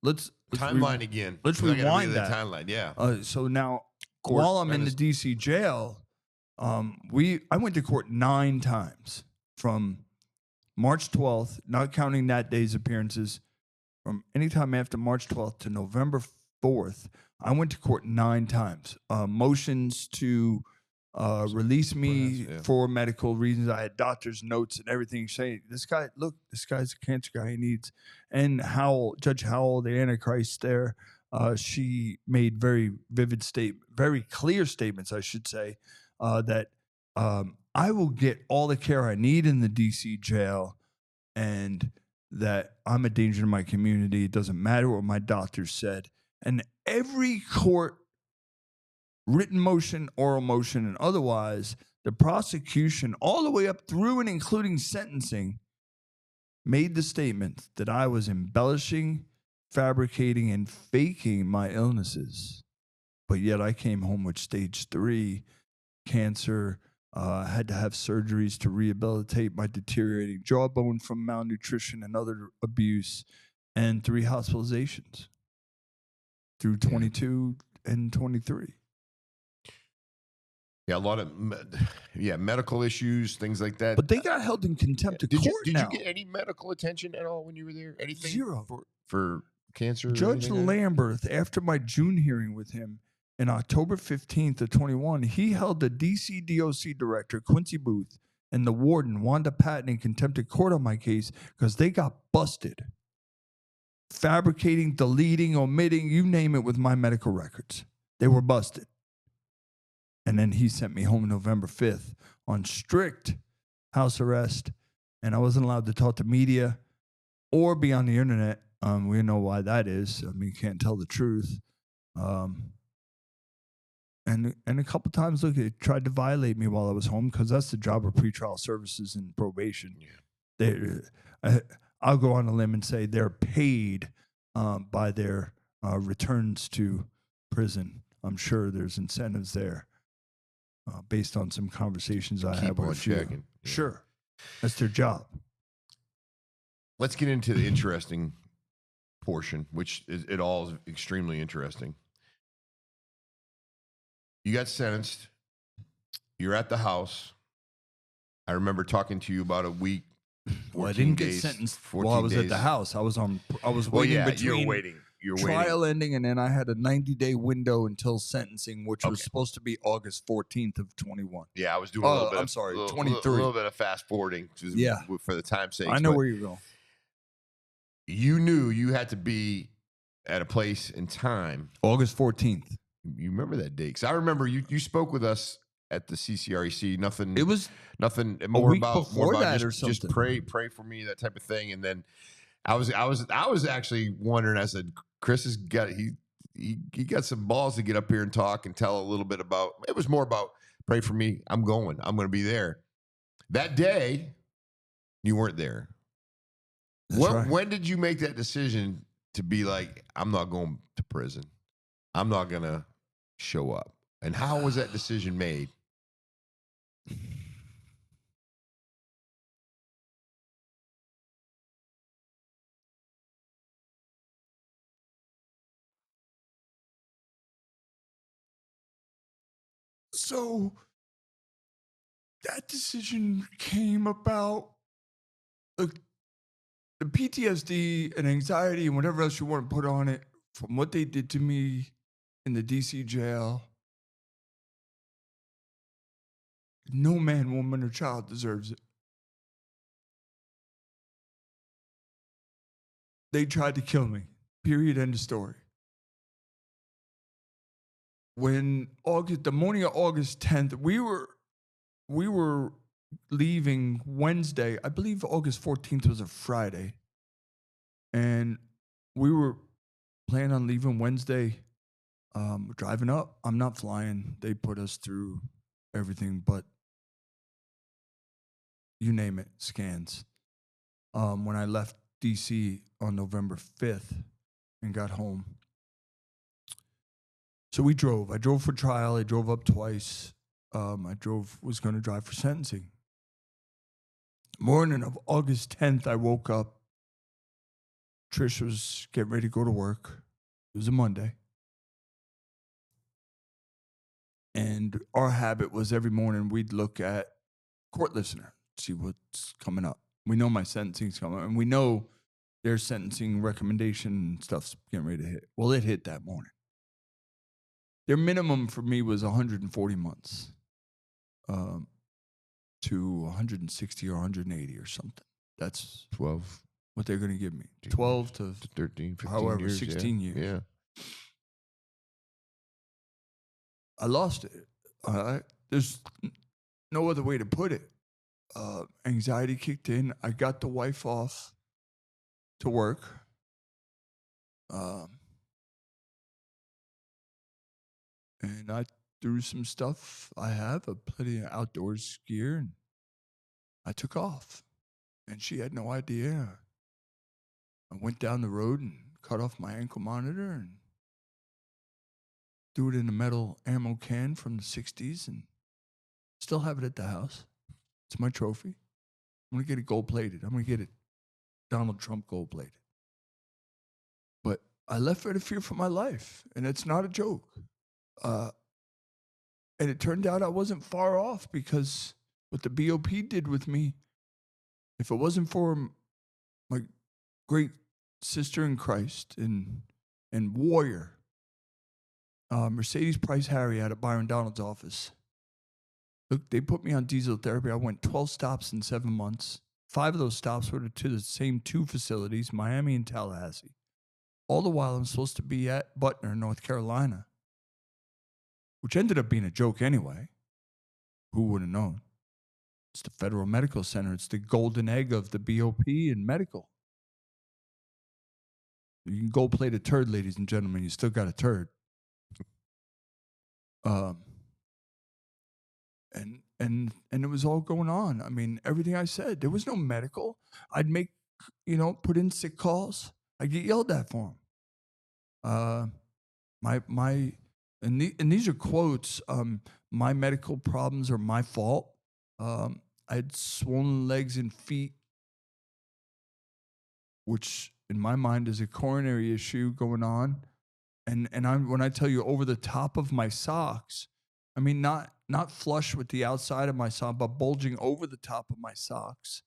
Let's timeline again. Let's rewind that timeline. Yeah. So now, while I'm in the D.C. jail, I went to court 9 times from March 12th, not counting that day's appearances. From any time after March 12th to November 4th, I went to court 9 times. Motions to release me for medical reasons. I had doctor's notes and everything saying, this guy's a cancer guy he needs. And Judge Howell, the Antichrist there, she made very clear statements, I should say, that I will get all the care I need in the D.C. jail, and that I'm a danger to my community. It doesn't matter what my doctor said. And every court, written motion, oral motion, and otherwise, the prosecution, all the way up through and including sentencing, made the statement that I was embellishing, fabricating, and faking my illnesses. But yet I came home with stage 3 cancer, had to have surgeries to rehabilitate my deteriorating jawbone from malnutrition and other abuse, and 3 hospitalizations through 22 and 23. Yeah, a lot of medical issues, things like that. But they got held in contempt of court. Did you get any medical attention at all when you were there? Anything? Zero. For cancer? Judge Lamberth, after my June hearing with him in October 15th of 21, he held the DC DOC director, Quincy Booth, and the warden, Wanda Patton, in contempt of court on my case because they got busted. Fabricating, deleting, omitting, you name it, with my medical records. They were busted. And then he sent me home November 5th on strict house arrest, and I wasn't allowed to talk to media or be on the internet. We know why that is. I mean, you can't tell the truth. And a couple times, look, they tried to violate me while I was home, because that's the job of pretrial services and probation. Yeah. I'll go on a limb and say they're paid by their returns to prison. I'm sure there's incentives there. Based on some conversations I had with you. Checking. Yeah. Sure. That's their job. let's get into the interesting portion, which is it all is extremely interesting. You got sentenced. You're at the house. I remember talking to you about a week. Well, I didn't get days, sentenced 14 while I was days. at the house. I was waiting Well, yeah, between you're waiting. You're trial waiting. ending, and then I had a 90-day window until sentencing, which was Okay. supposed to be August 14th of 21. Yeah, I was doing a little bit. I'm sorry, a 23. little bit of fast forwarding. Yeah. For the time's sake. I know where you're going. You knew you had to be at a place and time. August 14th. You remember that date? Because I remember you spoke with us at the CCREC. Nothing. It was nothing a more week about before more about that just, or something. just pray for me, that type of thing. And then I was actually wondering. I said, Chris has got he got some balls to get up here and talk and tell a little bit about. It was more about pray for me. I'm going to be there. That day, you weren't there. Right. When did you make that decision to be like, I'm not going to prison? I'm not going to show up. And how was that decision made? So that decision came about. Look, the PTSD and anxiety and whatever else you want to put on it from what they did to me in the D.C. jail. No man, woman, or child deserves it. They tried to kill me. Period. End of story. When the morning of August 10th, we were leaving Wednesday. I believe August 14th was a Friday. And we were planning on leaving Wednesday, driving up. I'm not flying. They put us through everything, but you name it, scans. When I left D.C. on November 5th and got home. So we drove. I drove for trial. I drove up twice. Was going to drive for sentencing. Morning of August 10th, I woke up. Trish was getting ready to go to work. It was a Monday. And our habit was every morning we'd look at Court Listener, see what's coming up. We know my sentencing's coming, and we know their sentencing recommendation and stuff's getting ready to hit. Well, it hit that morning. Their minimum for me was 140 months to 160 or 180 or something. That's 12. What they're going to give me. 12 to 13, 15 however, years. 16 years. Yeah. I lost it. There's no other way to put it. Anxiety kicked in. I got the wife off to work. And I threw some stuff I have, plenty of outdoors gear, and I took off. And she had no idea. I went down the road and cut off my ankle monitor and threw it in a metal ammo can from the 60s and still have it at the house. It's my trophy. I'm going to get it gold-plated. I'm going to get it Donald Trump gold-plated. But I left out of fear for my life, and it's not a joke. And it turned out I wasn't far off because what the BOP did with me, if it wasn't for my great sister in Christ and warrior, Mercedes Price Harry out at Byron Donald's office. Look, they put me on diesel therapy. I went 12 stops in 7 months. 5 of those stops were to the same 2 facilities, Miami and Tallahassee. All the while I'm supposed to be at Butner, North Carolina, which ended up being a joke anyway. Who would have known? It's the Federal Medical Center. It's the golden egg of the BOP and medical. You can gold plate a turd, ladies and gentlemen. You still got a turd. And it was all going on. I mean, everything I said. There was no medical. I'd put in sick calls. I'd get yelled at for them. And these are quotes. My medical problems are my fault. I had swollen legs and feet which in my mind is a coronary issue going on. And when I tell you over the top of my socks, I mean not flush with the outside of my sock, but bulging over the top of my socks.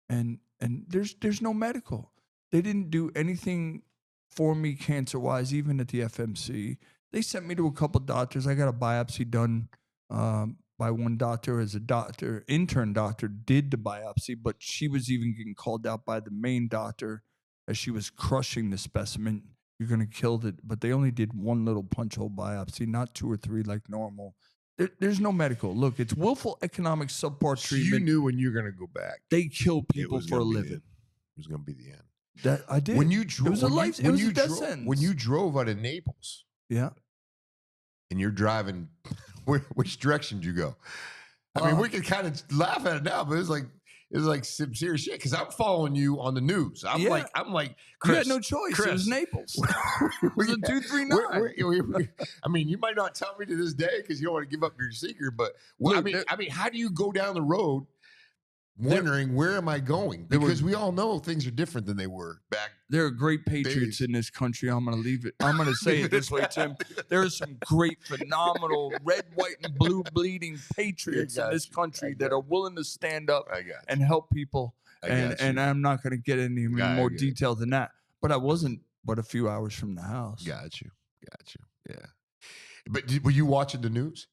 And there's no medical. They didn't do anything for me cancer-wise, even at the FMC. They sent me to a couple doctors. I got a biopsy done by one doctor. As a doctor, intern doctor did the biopsy, but she was even getting called out by the main doctor as she was crushing the specimen. You're going to kill it. But they only did one little punch hole biopsy, not 2 or 3 like normal. There's no medical. Look, it's willful economic subpar treatment. You knew when you're going to go back. They kill people for a living. It was going to be the end. That I did. When you drove, it was a life. It was a death sentence. When you drove out of Naples, yeah, and you're driving, which direction did you go? I mean, we can kind of laugh at it now, but it's like some serious shit because I'm following you on the news. I'm like, Chris, you had no choice. Chris, it was Naples. It was a 239. I mean, you might not tell me to this day because you don't want to give up your secret, but I mean, how do you go down the road wondering where am I going? Because we all know things are different than they were back. There are great patriots in this country. I'm going to leave it. I'm going to say it this way, Tim. There are some great, phenomenal red, white, and blue bleeding patriots in this country that are willing to stand up and help people. And I'm not going to get any more detail than that. But I wasn't but a few hours from the house. Got you. Yeah. But were you watching the news?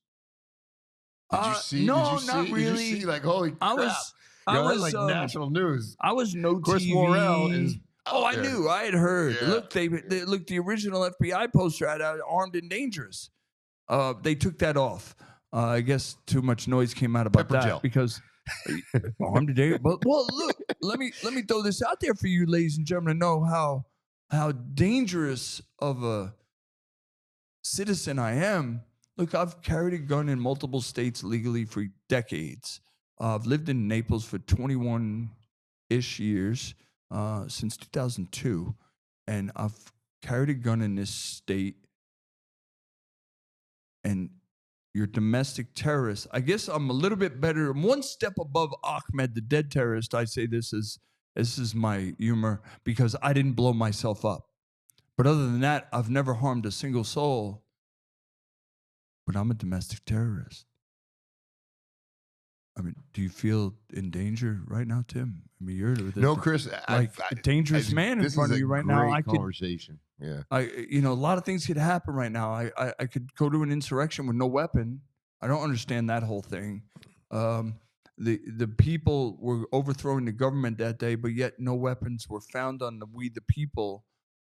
Did you see? No, not really. Did you see, like, holy crap. I was like national news. I was no Chris TV. Worrell is. I knew. I had heard. Yeah. Look, look. The original FBI poster had Armed and Dangerous. They took that off. I guess too much noise came out about that because Armed and Dangerous. But well, look. Let me throw this out there for you, ladies and gentlemen, to know how dangerous of a citizen I am. Look, I've carried a gun in multiple states legally for decades. I've lived in Naples for 21-ish years, since 2002, and I've carried a gun in this state. And you're domestic terrorist. I guess I'm a little bit better. I'm one step above Ahmed, the dead terrorist. I say this is my humor because I didn't blow myself up. But other than that, I've never harmed a single soul. But I'm a domestic terrorist. I mean, do you feel in danger right now, Tim? I mean, you're no, Chris. A dangerous man in front of you right now. Conversation. Yeah. A lot of things could happen right now. I could go to an insurrection with no weapon. I don't understand that whole thing. The people were overthrowing the government that day, but yet no weapons were found on we the people.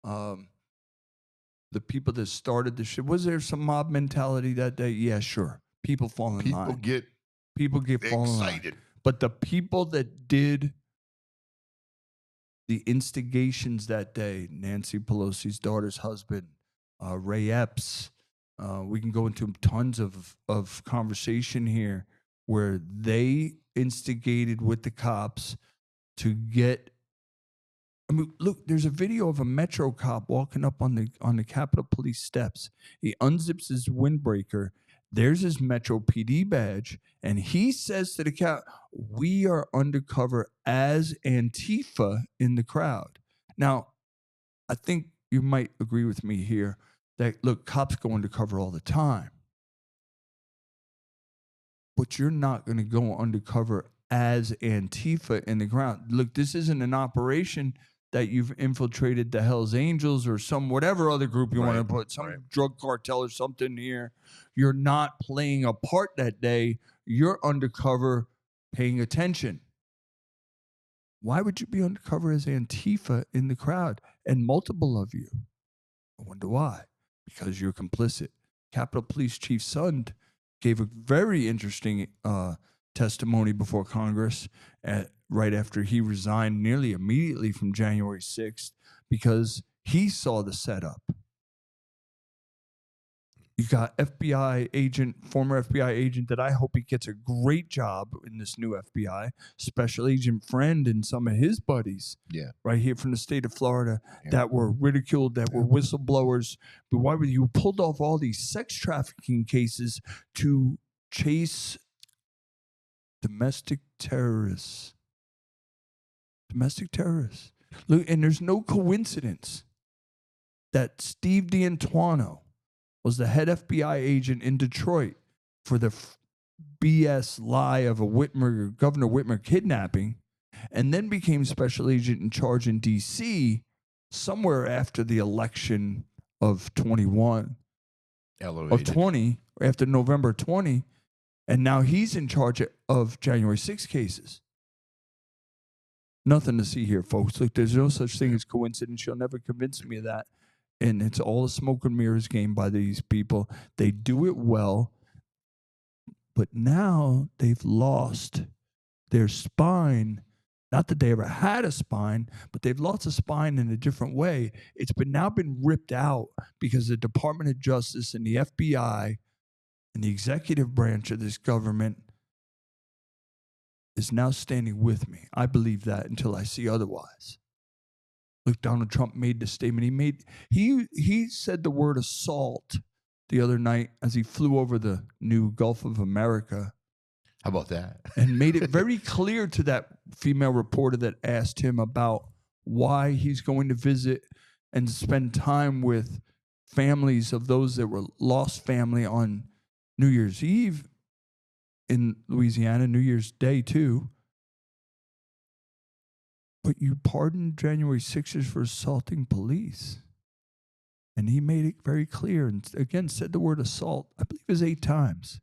The people that started the shit. Was there some mob mentality that day? Yeah, sure. People fall in line. People get excited. But the people that did the instigations that day, Nancy Pelosi's daughter's husband, Ray Epps, we can go into tons of conversation here where they instigated with the cops to get. I mean, look, there's a video of a Metro cop walking up on the Capitol Police steps. He unzips his windbreaker. There's his Metro PD badge, and he says to the cop, "We are undercover as Antifa in the crowd." Now, I think you might agree with me here that, look, cops go undercover all the time. But you're not going to go undercover as Antifa in the ground. Look, this isn't an operation that you've infiltrated the Hells Angels or some whatever other group you want to put, some drug cartel or something here. You're not playing a part that day. You're undercover paying attention. Why would you be undercover as Antifa in the crowd? And multiple of you. I wonder why. Because you're complicit. Capitol Police Chief Sund gave a very interesting testimony before Congress right after he resigned nearly immediately from January 6th because he saw the setup. You got former FBI agent that I hope he gets a great job in this new FBI, Special Agent Friend and some of his buddies right here from the state of Florida that were ridiculed, that were whistleblowers. But why were you pulled off all these sex trafficking cases to chase domestic terrorists? Domestic terrorists. Look, and there's no coincidence that Steve D'Antuono was the head FBI agent in Detroit for the BS lie of a Governor Whitmer kidnapping, and then became special agent in charge in D.C. somewhere after the election of 21, Elevated. of 20, after November 20, and now he's in charge of January 6 cases. Nothing to see here, folks. Look, there's no such thing as coincidence. You'll never convince me of that. And it's all a smoke and mirrors game by these people. They do it well, but now they've lost their spine. Not that they ever had a spine, but they've lost a spine in a different way. It's now been ripped out because the Department of Justice and the FBI and the executive branch of this government is now standing with me. I believe that until I see otherwise. Look, Donald Trump made the statement. He said the word assault the other night as he flew over the new Gulf of America. How about that? And made it very clear to that female reporter that asked him about why he's going to visit and spend time with families of those that were lost family on New Year's Eve in Louisiana, New Year's Day too. But you pardoned January 6ers for assaulting police. And he made it very clear and again said the word assault, I believe it was 8 times,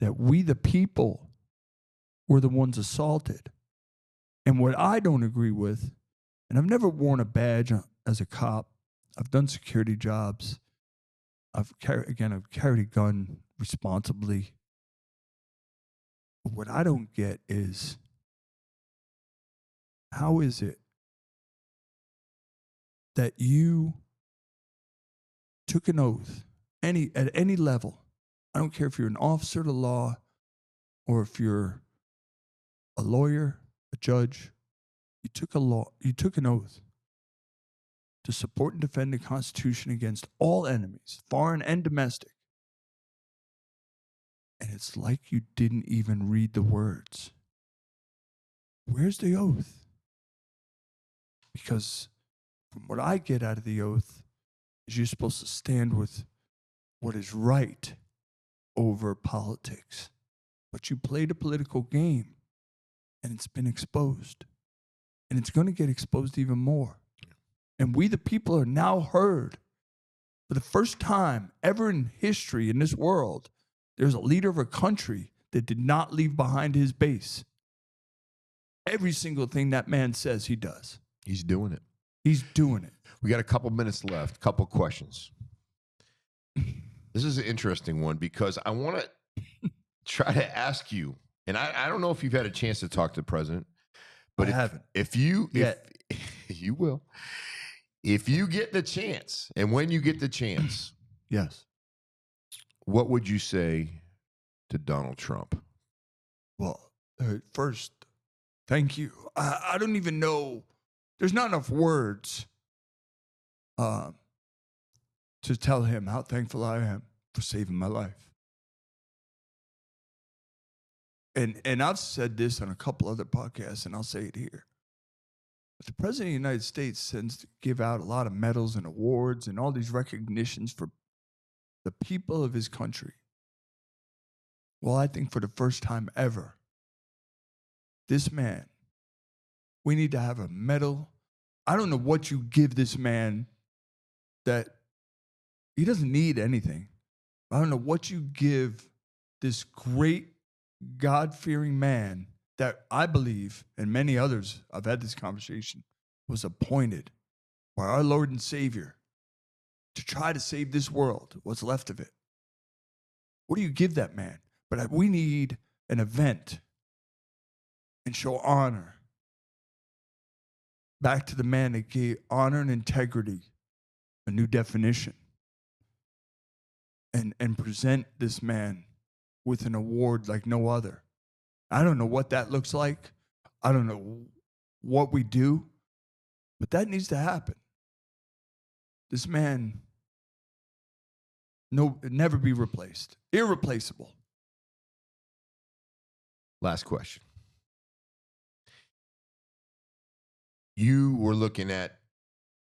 that we the people were the ones assaulted. And what I don't agree with, and I've never worn a badge as a cop, I've done security jobs, I've carried a gun responsibly. But what I don't get is, how is it that you took an oath at any level? I don't care if you're an officer of the law or if you're a lawyer, a judge. You took an oath to support and defend the Constitution against all enemies, foreign and domestic. And it's like you didn't even read the words. Where's the oath? Because from what I get out of the oath is you're supposed to stand with what is right over politics. But you played a political game, and it's been exposed. And it's going to get exposed even more. And we the people are now heard. For the first time ever in history in this world, there's a leader of a country that did not leave behind his base. Every single thing that man says, he does. He's doing it. He's doing it. We got a couple minutes left, couple questions. This is an interesting one because I want to try to ask you, and I don't know if you've had a chance to talk to the president, but I haven't. If you will, if you get the chance, and when you get the chance, yes, what would you say to Donald Trump? Well, first, thank you. I don't even know. There's not enough words to tell him how thankful I am for saving my life. And I've said this on a couple other podcasts, and I'll say it here. But the President of the United States tends to give out a lot of medals and awards and all these recognitions for the people of his country. Well, I think for the first time ever, this man, we need to have a medal. I don't know what you give this man that he doesn't need anything. I don't know what you give this great God-fearing man that I believe, and many others, I've had this conversation, was appointed by our Lord and Savior to try to save this world, what's left of it. What do you give that man? But we need an event and show honor back to the man that gave honor and integrity a new definition, and present this man with an award like no other. I don't know what that looks like. I don't know what we do, but that needs to happen. This man, never be replaced. Irreplaceable. Last question. You were looking at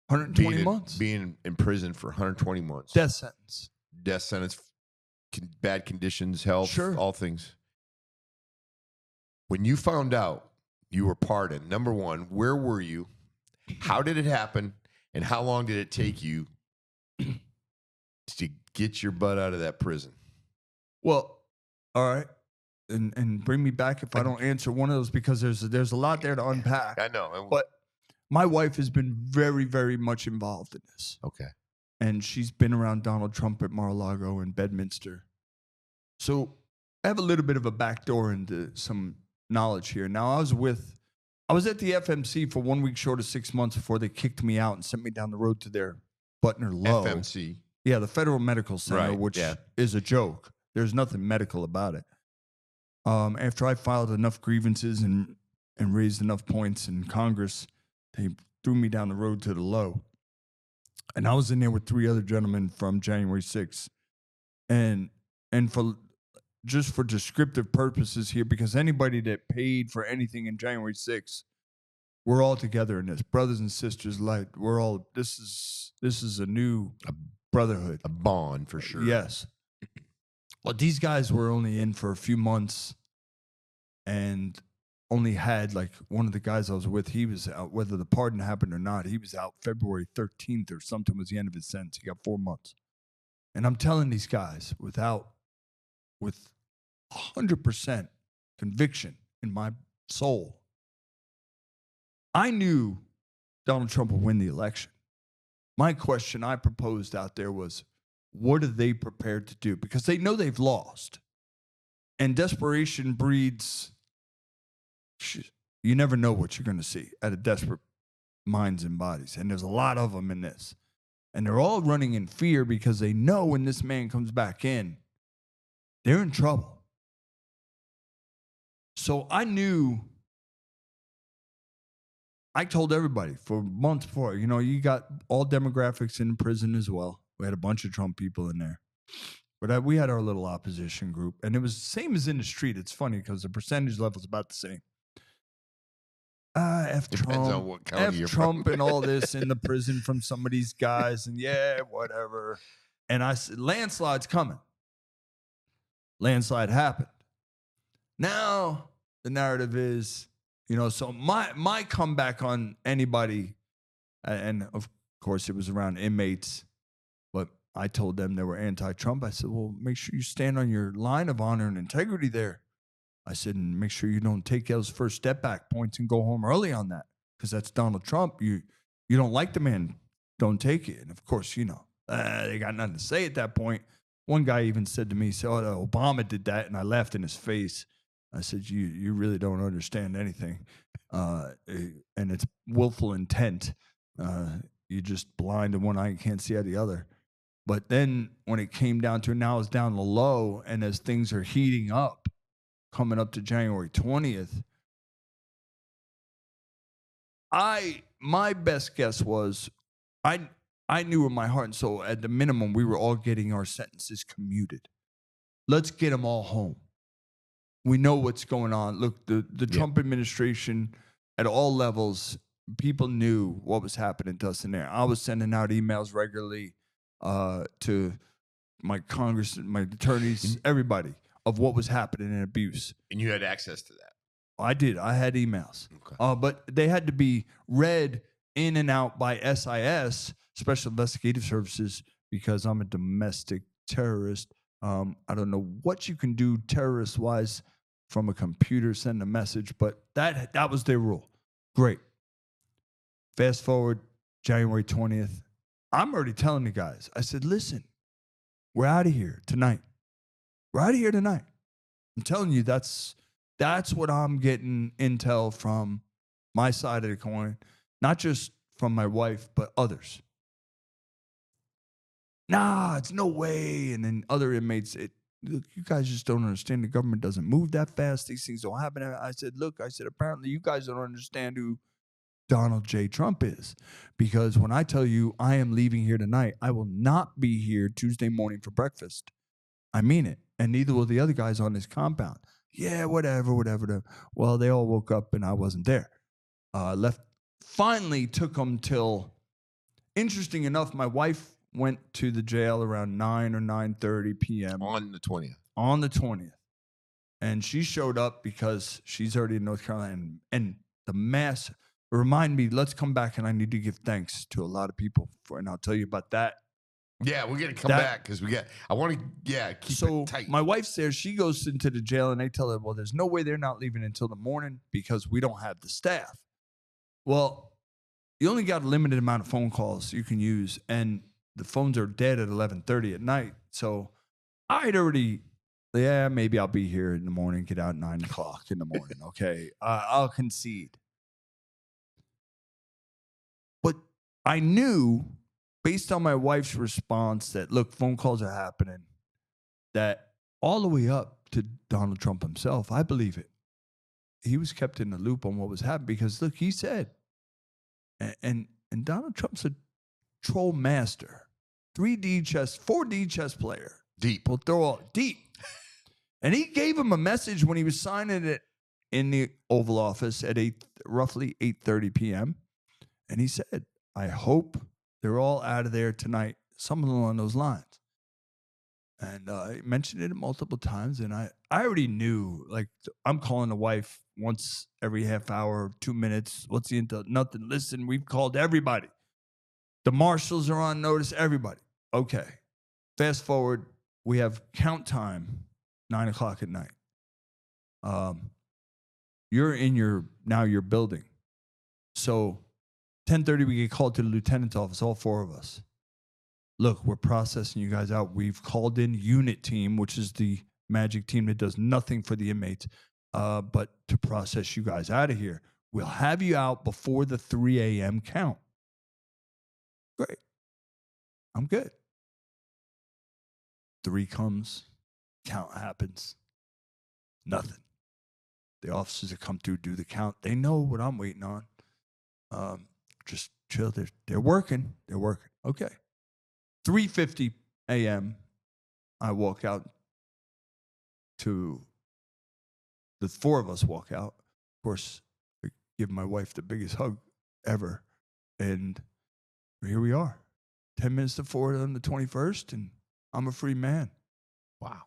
120 months. Being in prison for 120 months. Death sentence. Death sentence, bad conditions, health, Sure. all things. When you found out you were pardoned, number one, where were you? How did it happen? And how long did it take you to get your butt out of that prison? Well, all right. And bring me back if I don't answer one of those, because there's a lot there to unpack. I know. But my wife has been very, very much involved in this. Okay. And she's been around Donald Trump at Mar-a-Lago and Bedminster. So I have a little bit of a backdoor into some knowledge here. Now, I was at the FMC for 1 week short of 6 months before they kicked me out and sent me down the road to their Butner Low. FMC. Yeah, the Federal Medical Center, Right, which yeah. is a joke. There's nothing medical about it. After I filed enough grievances and raised enough points in Congress, they threw me down the road to the Low. And I was in there with 3 other gentlemen from January 6th. And for just for descriptive purposes here, because anybody that paid for anything in January 6th, we're all together in this. Brothers and sisters, like this is a new brotherhood. A bond for sure. Yes. Well, these guys were only in for a few months and only had, like, one of the guys I was with, he was out, whether the pardon happened or not, he was out February 13th or something was the end of his sentence. He got 4 months. And I'm telling these guys with 100% conviction in my soul, I knew Donald Trump would win the election. My question I proposed out there was, what are they prepared to do? Because they know they've lost. And desperation breeds, you never know what you're going to see out of desperate minds and bodies. And there's a lot of them in this. And they're all running in fear because they know when this man comes back in, they're in trouble. So I told everybody for months before, you got all demographics in prison as well. We had a bunch of Trump people in there. But we had our little opposition group. And it was the same as in the street. It's funny because the percentage level is about the same. Depends on what county you're Trump from. and all this in the prison from some of these guys. And yeah, whatever. And I said, landslide's coming. Landslide happened. Now the narrative is, so my comeback on anybody, and of course it was around inmates, but I told them they were anti-Trump. I said, well, make sure you stand on your line of honor and integrity there. I said, and make sure you don't take those first step back points and go home early on that, because that's Donald Trump. You don't like the man, don't take it. And of course, they got nothing to say at that point. One guy even said to me, Obama did that, and I laughed in his face. I said, you really don't understand anything. And it's willful intent. You're just blind in one eye and can't see out the other. But then when it came down to it, now it's down the low, and as things are heating up, coming up to January 20th, my best guess was I knew in my heart and soul, at the minimum, we were all getting our sentences commuted. Let's get them all home. We know what's going on. Look, the Trump administration at all levels, people knew what was happening to us in there. I was sending out emails regularly to my Congress, my attorneys, everybody, of what was happening in abuse. And you had access to that? I did. I had emails. Okay. But they had to be read in and out by SIS, Special Investigative Services, because I'm a domestic terrorist. I don't know what you can do terrorist-wise from a computer, send a message, but that was their rule. Great. Fast forward, January 20th. I'm already telling the guys. I said, listen, we're out of here tonight. We're out of here tonight. I'm telling you, that's what I'm getting intel from my side of the coin, not just from my wife, but others. Nah, it's no way. And then other inmates, look, you guys just don't understand. The government doesn't move that fast. These things don't happen. I said, apparently you guys don't understand who Donald J. Trump is. Because when I tell you I am leaving here tonight, I will not be here Tuesday morning for breakfast. I mean it. And neither will the other guys on this compound. Yeah, whatever. Well, they all woke up and I wasn't there. Left finally took them till, interesting enough, my wife went to the jail around 9 or 9:30 p.m. On the 20th. On the 20th. And she showed up because she's already in North Carolina. And the mass, remind me, let's come back, and I need to give thanks to a lot of people and I'll tell you about that. Yeah, we're going to come back because I want to, keep it tight. My wife's there. She goes into the jail, and they tell her, well, there's no way they're not leaving until the morning because we don't have the staff. Well, you only got a limited amount of phone calls you can use, and the phones are dead at 11:30 at night. So I'd already, maybe I'll be here in the morning, get out at 9 o'clock in the morning. Okay, I'll concede. But I knew, based on my wife's response, that, look, phone calls are happening, that all the way up to Donald Trump himself, I believe it. He was kept in the loop on what was happening because, look, he said, and Donald Trump's a troll master, 4D chess player. Deep. We'll throw all deep. And he gave him a message when he was signing it in the Oval Office at roughly 8:30 p.m. And he said, I hope they're all out of there tonight, something along those lines. And I mentioned it multiple times, and I already knew, like, I'm calling the wife once every half hour, 2 minutes. What's the intel? Nothing. Listen, we've called everybody. The marshals are on notice, everybody. Okay. Fast forward, we have count time, 9 o'clock at night. You're in your building. So 10:30, we get called to the lieutenant's office, all four of us. Look, we're processing you guys out. We've called in unit team, which is the magic team that does nothing for the inmates, but to process you guys out of here. We'll have you out before the 3 a.m. count. Great. I'm good. 3 comes, count happens. Nothing. The officers that come through do the count. They know what I'm waiting on. Just chill. They're working. They're working. Okay. 3:50 a.m. I walk out to the four of us walk out. Of course, I give my wife the biggest hug ever. And here we are. 10 minutes to 4 on the 21st, and I'm a free man. Wow.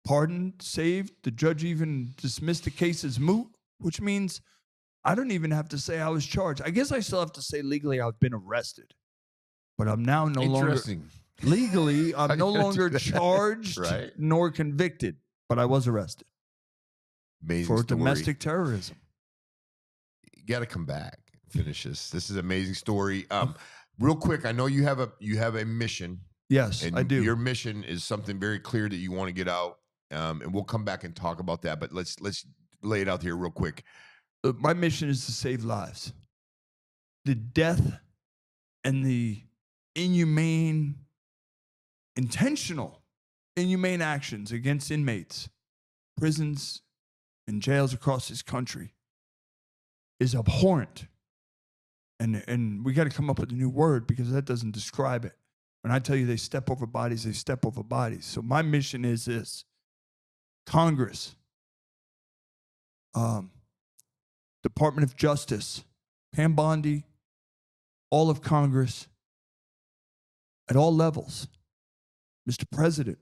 Pardoned, saved. The judge even dismissed the case as moot, which means I don't even have to say I was charged. I guess I still have to say legally I've been arrested. But I'm now no longer legally. I'm no longer charged nor convicted. But I was arrested for domestic terrorism. You got to come back and finish this. This is an amazing story. Real quick, I know you have a mission. Yes, and I do. Your mission is something very clear that you want to get out, and we'll come back and talk about that. But let's lay it out here real quick. My mission is to save lives. The death and the intentional inhumane actions against inmates, prisons, and jails across this country is abhorrent. And we got to come up with a new word because that doesn't describe it. When I tell you they step over bodies, they step over bodies. So my mission is this. Congress, Department of Justice, Pam Bondi, all of Congress, at all levels. Mr. President,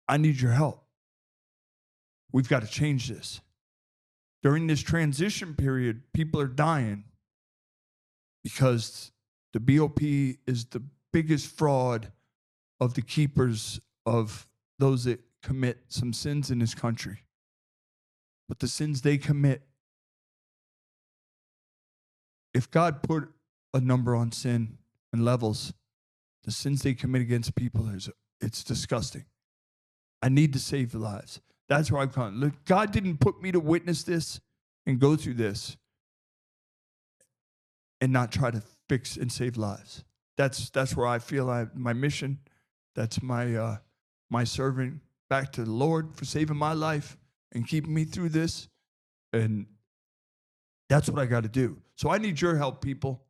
I need your help. We've got to change this. During this transition period, people are dying because the BOP is the biggest fraud of the keepers of those that commit some sins in this country. But the sins they commit, if God put a number on sin and levels, the sins they commit against people, it's disgusting. I need to save lives. That's where I'm coming. Look, God didn't put me to witness this and go through this and not try to fix and save lives. That's where I feel my mission. That's my serving back to the Lord for saving my life and keeping me through this. And that's what I got to do. So I need your help, people.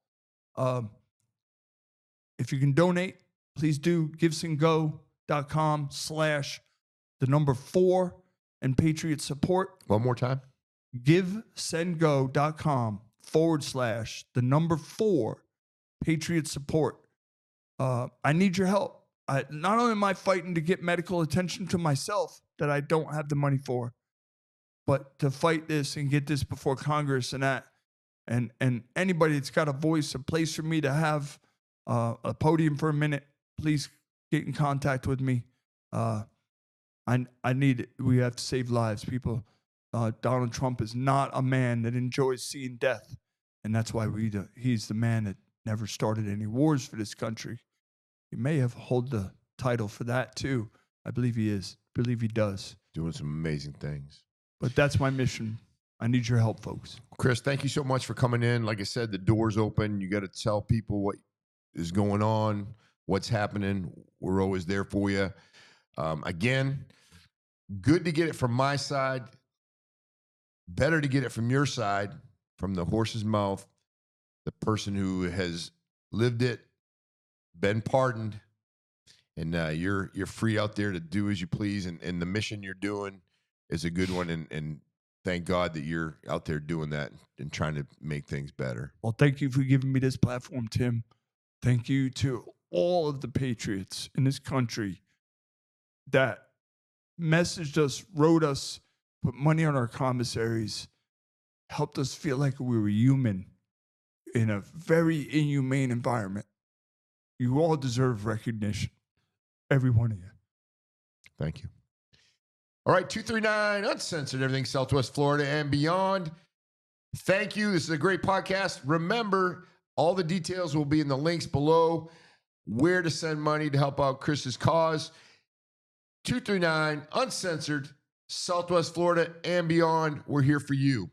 If you can donate, please do. GiveSendGo.com/4 and Patriot Support. One more time. GiveSendGo.com /4 Patriot Support. I need your help. Not only am I fighting to get medical attention to myself that I don't have the money for, but to fight this and get this before Congress and that. And anybody that's got a voice, a place for me to have a podium for a minute, please get in contact with me. I need it. We have to save lives, people. Donald Trump is not a man that enjoys seeing death. And that's why he's the man that never started any wars for this country. He may have hold the title for that too. I believe he is. I believe he does. Doing some amazing things. But that's my mission. I need your help, folks. Chris, thank you so much for coming in. Like I said, the door's open. You got to tell people what is going on, what's happening. We're always there for you. Again, good to get it from my side. Better to get it from your side, from the horse's mouth, the person who has lived it, been pardoned, and you're free out there to do as you please. And the mission you're doing is a good one. And thank God that you're out there doing that and trying to make things better. Well, thank you for giving me this platform, Tim. Thank you to all of the patriots in this country that messaged us, wrote us, put money on our commissaries, helped us feel like we were human in a very inhumane environment. You all deserve recognition. Every one of you. Thank you. All right, 239 Uncensored, everything Southwest Florida and beyond. Thank you. This is a great podcast. Remember, all the details will be in the links below. Where to send money to help out Chris's cause. 239 Uncensored, Southwest Florida and beyond. We're here for you.